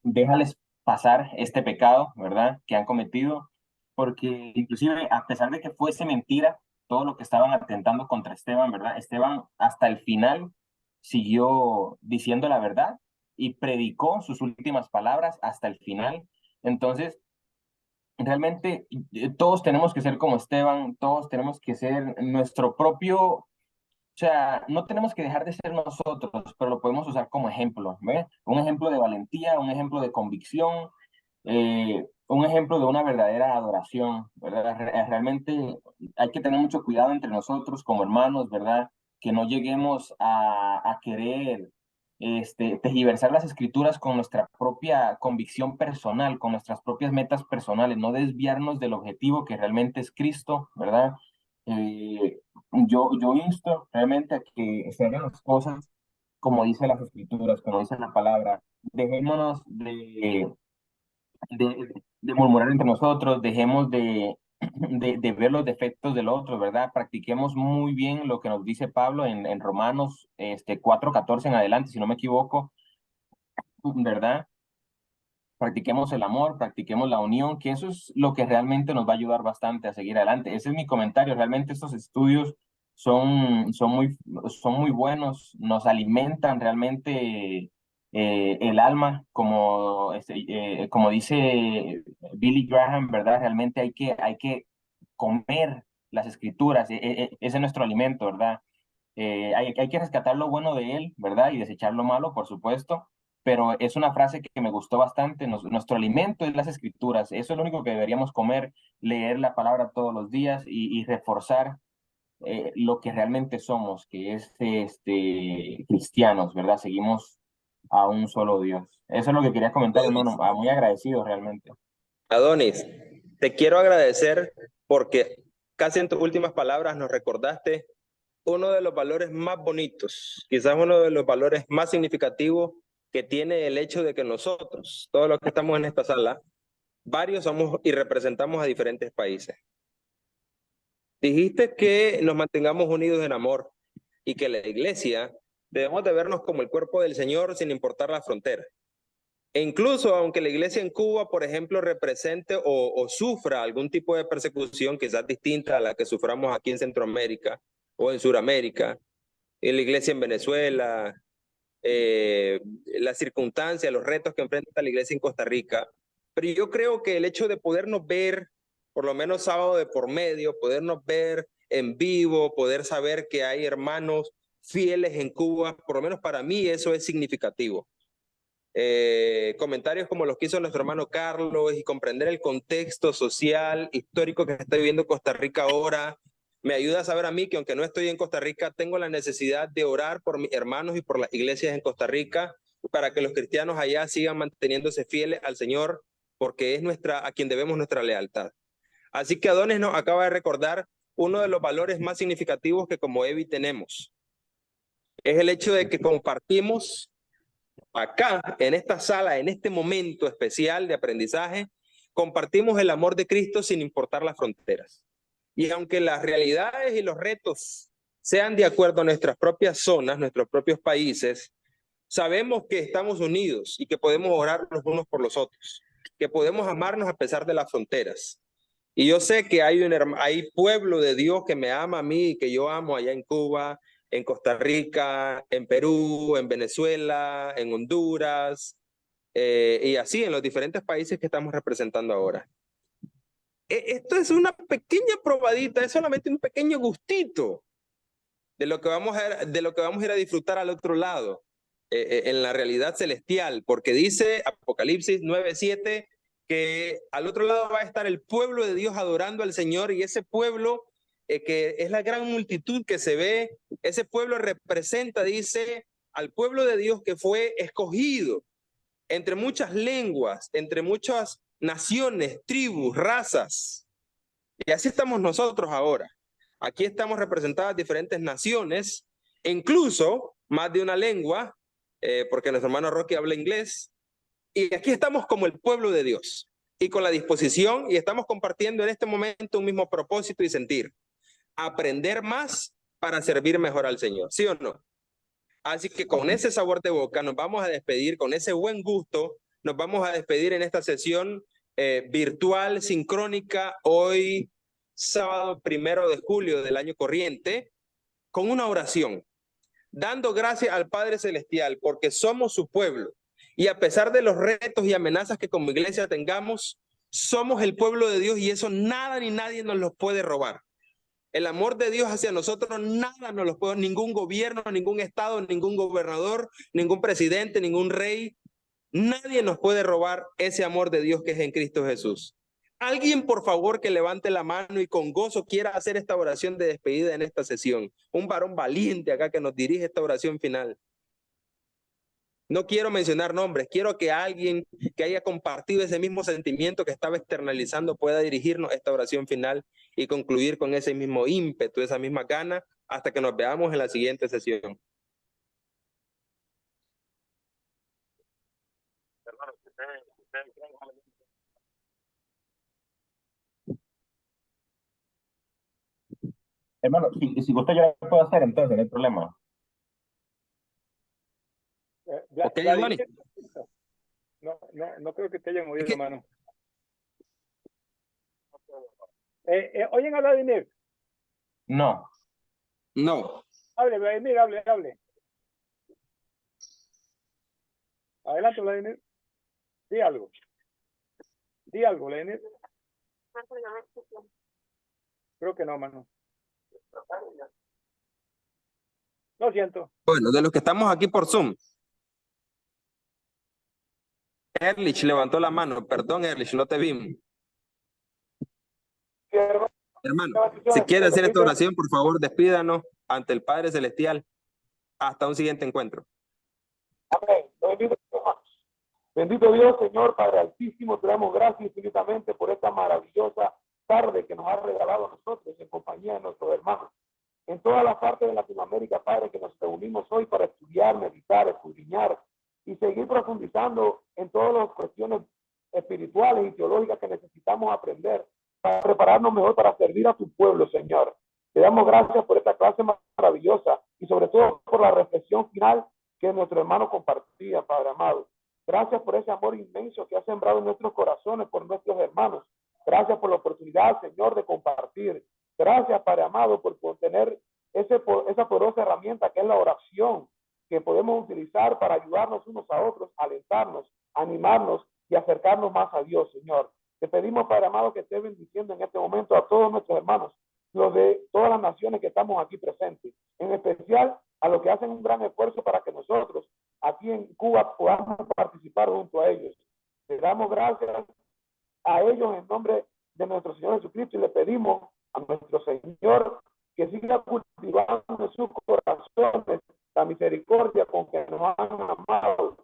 déjales pasar este pecado, ¿verdad?, que han cometido, porque inclusive a pesar de que fuese mentira, todo lo que estaban atentando contra Esteban, ¿verdad? Esteban hasta el final siguió diciendo la verdad y predicó sus últimas palabras hasta el final. Entonces, realmente todos tenemos que ser como Esteban, todos tenemos que ser nuestro propio, o sea, no tenemos que dejar de ser nosotros, pero lo podemos usar como ejemplo, ¿ve? Un ejemplo de valentía, un ejemplo de convicción, un ejemplo de una verdadera adoración, ¿verdad? Realmente hay que tener mucho cuidado entre nosotros como hermanos, ¿verdad? Que no lleguemos a querer tergiversar las escrituras con nuestra propia convicción personal, con nuestras propias metas personales, no desviarnos del objetivo que realmente es Cristo, ¿verdad? Yo insto realmente a que se hagan las cosas como dice las escrituras, como dice la palabra. Dejémonos de murmurar entre nosotros, dejemos de ver los defectos del otro, ¿verdad? Practiquemos muy bien lo que nos dice Pablo en Romanos 4:14 en adelante, si no me equivoco, ¿verdad? Practiquemos el amor, practiquemos la unión, que eso es lo que realmente nos va a ayudar bastante a seguir adelante. Ese es mi comentario. Realmente estos estudios son muy buenos, nos alimentan realmente el alma, como dice Billy Graham, ¿verdad? Realmente hay que comer las escrituras, ese es nuestro alimento, ¿verdad? Hay que rescatar lo bueno de él, ¿verdad? Y desechar lo malo, por supuesto, pero es una frase que me gustó bastante. Nuestro alimento es las escrituras, eso es lo único que deberíamos comer, leer la palabra todos los días y reforzar lo que realmente somos, que es cristianos, ¿verdad? Seguimos a un solo Dios. Eso es lo que quería comentar, hermano. Muy agradecido realmente. Adonis, te quiero agradecer porque casi en tus últimas palabras nos recordaste uno de los valores más bonitos, quizás uno de los valores más significativos que tiene el hecho de que nosotros, todos los que estamos en esta sala, varios somos y representamos a diferentes países. Dijiste que nos mantengamos unidos en amor y que la iglesia debemos de vernos como el cuerpo del Señor sin importar la frontera. E incluso aunque la iglesia en Cuba, por ejemplo, represente o sufra algún tipo de persecución quizás distinta a la que suframos aquí en Centroamérica o en Sudamérica, en la iglesia en Venezuela, las circunstancias, los retos que enfrenta la iglesia en Costa Rica. Pero yo creo que el hecho de podernos ver, por lo menos sábado de por medio, podernos ver en vivo, poder saber que hay hermanos fieles en Cuba, por lo menos para mí eso es significativo. Comentarios como los que hizo nuestro hermano Carlos y comprender el contexto social, histórico que está viviendo Costa Rica ahora, me ayuda a saber a mí que aunque no estoy en Costa Rica, tengo la necesidad de orar por mis hermanos y por las iglesias en Costa Rica para que los cristianos allá sigan manteniéndose fieles al Señor, porque es a quien debemos nuestra lealtad. Así que Adonis nos acaba de recordar uno de los valores más significativos que como EBI tenemos. Es el hecho de que compartimos acá, en esta sala, en este momento especial de aprendizaje, compartimos el amor de Cristo sin importar las fronteras. Y aunque las realidades y los retos sean de acuerdo a nuestras propias zonas, nuestros propios países, sabemos que estamos unidos y que podemos orar los unos por los otros, que podemos amarnos a pesar de las fronteras. Y yo sé que hay pueblo de Dios que me ama a mí y que yo amo allá en Cuba, en Costa Rica, en Perú, en Venezuela, en Honduras, y así en los diferentes países que estamos representando ahora. Esto es una pequeña probadita, es solamente un pequeño gustito de lo que vamos a ir a disfrutar al otro lado, en la realidad celestial, porque dice Apocalipsis 9:7 que al otro lado va a estar el pueblo de Dios adorando al Señor, y ese pueblo que es la gran multitud que se ve, ese pueblo representa, dice, al pueblo de Dios que fue escogido entre muchas lenguas, entre muchas naciones, tribus, razas. Y así estamos nosotros ahora. Aquí estamos representadas diferentes naciones, incluso más de una lengua, porque nuestro hermano Rocky habla inglés. Y aquí estamos como el pueblo de Dios y con la disposición, y estamos compartiendo en este momento un mismo propósito y sentir: aprender más para servir mejor al Señor, ¿sí o no? Así que con ese sabor de boca nos vamos a despedir, con ese buen gusto, nos vamos a despedir en esta sesión virtual, sincrónica, hoy sábado 1 de julio del año corriente, con una oración, dando gracias al Padre Celestial porque somos su pueblo. Y a pesar de los retos y amenazas que como iglesia tengamos, somos el pueblo de Dios, y eso nada ni nadie nos los puede robar. El amor de Dios hacia nosotros, nada nos lo puede, ningún gobierno, ningún estado, ningún gobernador, ningún presidente, ningún rey, nadie nos puede robar ese amor de Dios que es en Cristo Jesús. Alguien, por favor, que levante la mano y con gozo quiera hacer esta oración de despedida en esta sesión. Un varón valiente acá que nos dirige esta oración final. No quiero mencionar nombres, quiero que alguien que haya compartido ese mismo sentimiento que estaba externalizando pueda dirigirnos esta oración final y concluir con ese mismo ímpetu, esa misma gana, hasta que nos veamos en la siguiente sesión. Hermano, si usted ya lo puede hacer, entonces no hay problema. Ok, Giovanni. No creo que te hayan oído, ¿Qué? hermano. ¿Oyen a Vladimir? No. No. Hable, Vladimir, hable. Adelante, Vladimir. Di algo, Vladimir. Creo que no, hermano. Lo siento. Bueno, de los que estamos aquí por Zoom. Erlich levantó la mano. Perdón, Erlich, no te vimos. Sí, Hermano, si quiere hacer esta oración, por favor, despídanos ante el Padre Celestial. Hasta un siguiente encuentro. Amén. Bendito Dios, Señor, Padre Altísimo, te damos gracias infinitamente por esta maravillosa tarde que nos ha regalado a nosotros en compañía de nuestros hermanos. En todas las partes de Latinoamérica, Padre, que nos reunimos hoy para estudiar, meditar, escudriñar y seguir profundizando en todas las cuestiones espirituales y teológicas que necesitamos aprender para prepararnos mejor para servir a tu pueblo, Señor. Te damos gracias por esta clase maravillosa y sobre todo por la reflexión final que nuestro hermano compartía, Padre amado. Gracias por ese amor inmenso que has sembrado en nuestros corazones por nuestros hermanos. Gracias por la oportunidad, Señor, de compartir. Gracias, Padre amado, por tener esa poderosa herramienta que es la oración, que podemos utilizar para ayudarnos unos a otros, alentarnos, animarnos y acercarnos más a Dios, Señor. Te pedimos, Padre amado, que estés bendiciendo en este momento a todos nuestros hermanos, los de todas las naciones que estamos aquí presentes, en especial a los que hacen un gran esfuerzo para que nosotros aquí en Cuba podamos participar junto a ellos. Le damos gracias a ellos en nombre de nuestro Señor Jesucristo y le pedimos a nuestro Señor que siga cultivando en sus corazones la misericordia con que nos han amado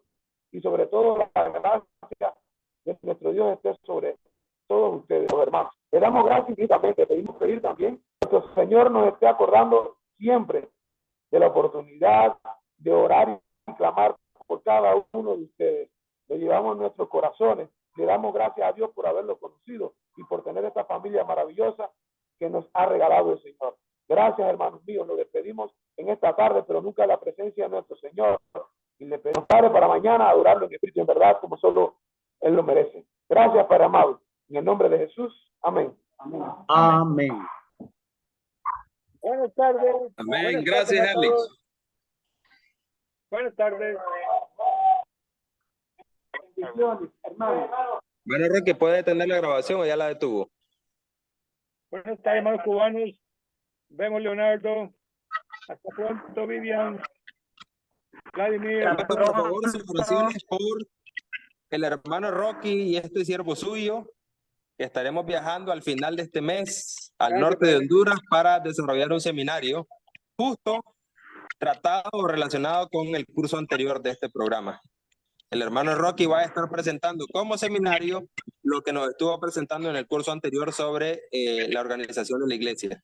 y sobre todo la gracia de nuestro Dios esté sobre todos ustedes, los hermanos. Le damos gracias infinitamente, pedimos pedir también que nuestro Señor nos esté acordando siempre de la oportunidad de orar y clamar por cada uno de ustedes. Lo llevamos en nuestros corazones. Le damos gracias a Dios por haberlo conocido y por tener esta familia maravillosa que nos ha regalado el Señor. Gracias, hermanos míos. Nos despedimos en esta tarde, pero nunca en la presencia de nuestro Señor. Y le pedimos tarde para mañana adorarlo en espíritu y en verdad, como solo Él lo merece. Gracias, Padre amado. En el nombre de Jesús. Amén. Amén. Amén. Buenas tardes. Amén. Buenas Gracias, tardes a Erlich. todos. Buenas tardes. Bendiciones, hermano. Bueno, Roque, ¿puede detener la grabación o ya la detuvo? Buenas tardes, hermanos cubanos. Vemos, Leonardo. Hasta pronto, Vivian. Vladimir. Por favor, sus oraciones por el hermano Rocky y este siervo suyo, que estaremos viajando al final de este mes al norte de Honduras para desarrollar un seminario justo tratado o relacionado con el curso anterior de este programa. El hermano Rocky va a estar presentando como seminario lo que nos estuvo presentando en el curso anterior sobre la organización de la iglesia.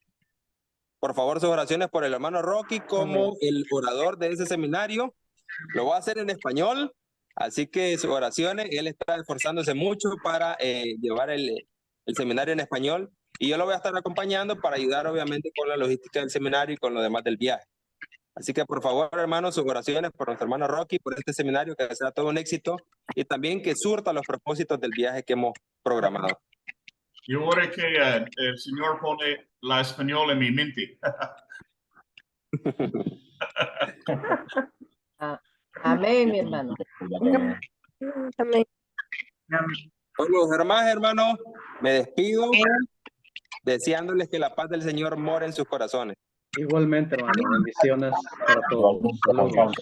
Por favor, sus oraciones por el hermano Rocky como el orador de ese seminario. Lo va a hacer en español, así que sus oraciones, él está esforzándose mucho para llevar el seminario en español, y yo lo voy a estar acompañando para ayudar obviamente con la logística del seminario y con lo demás del viaje. Así que por favor, hermanos, sus oraciones por nuestro hermano Rocky, por este seminario, que sea todo un éxito y también que surta los propósitos del viaje que hemos programado. Yo ore que el Señor pone la español en mi mente. Amén, mi hermano. Amén. Bueno, hermanos, me despido deseándoles que la paz del Señor more en sus corazones. Igualmente, hermano, bendiciones para todos. Saludos.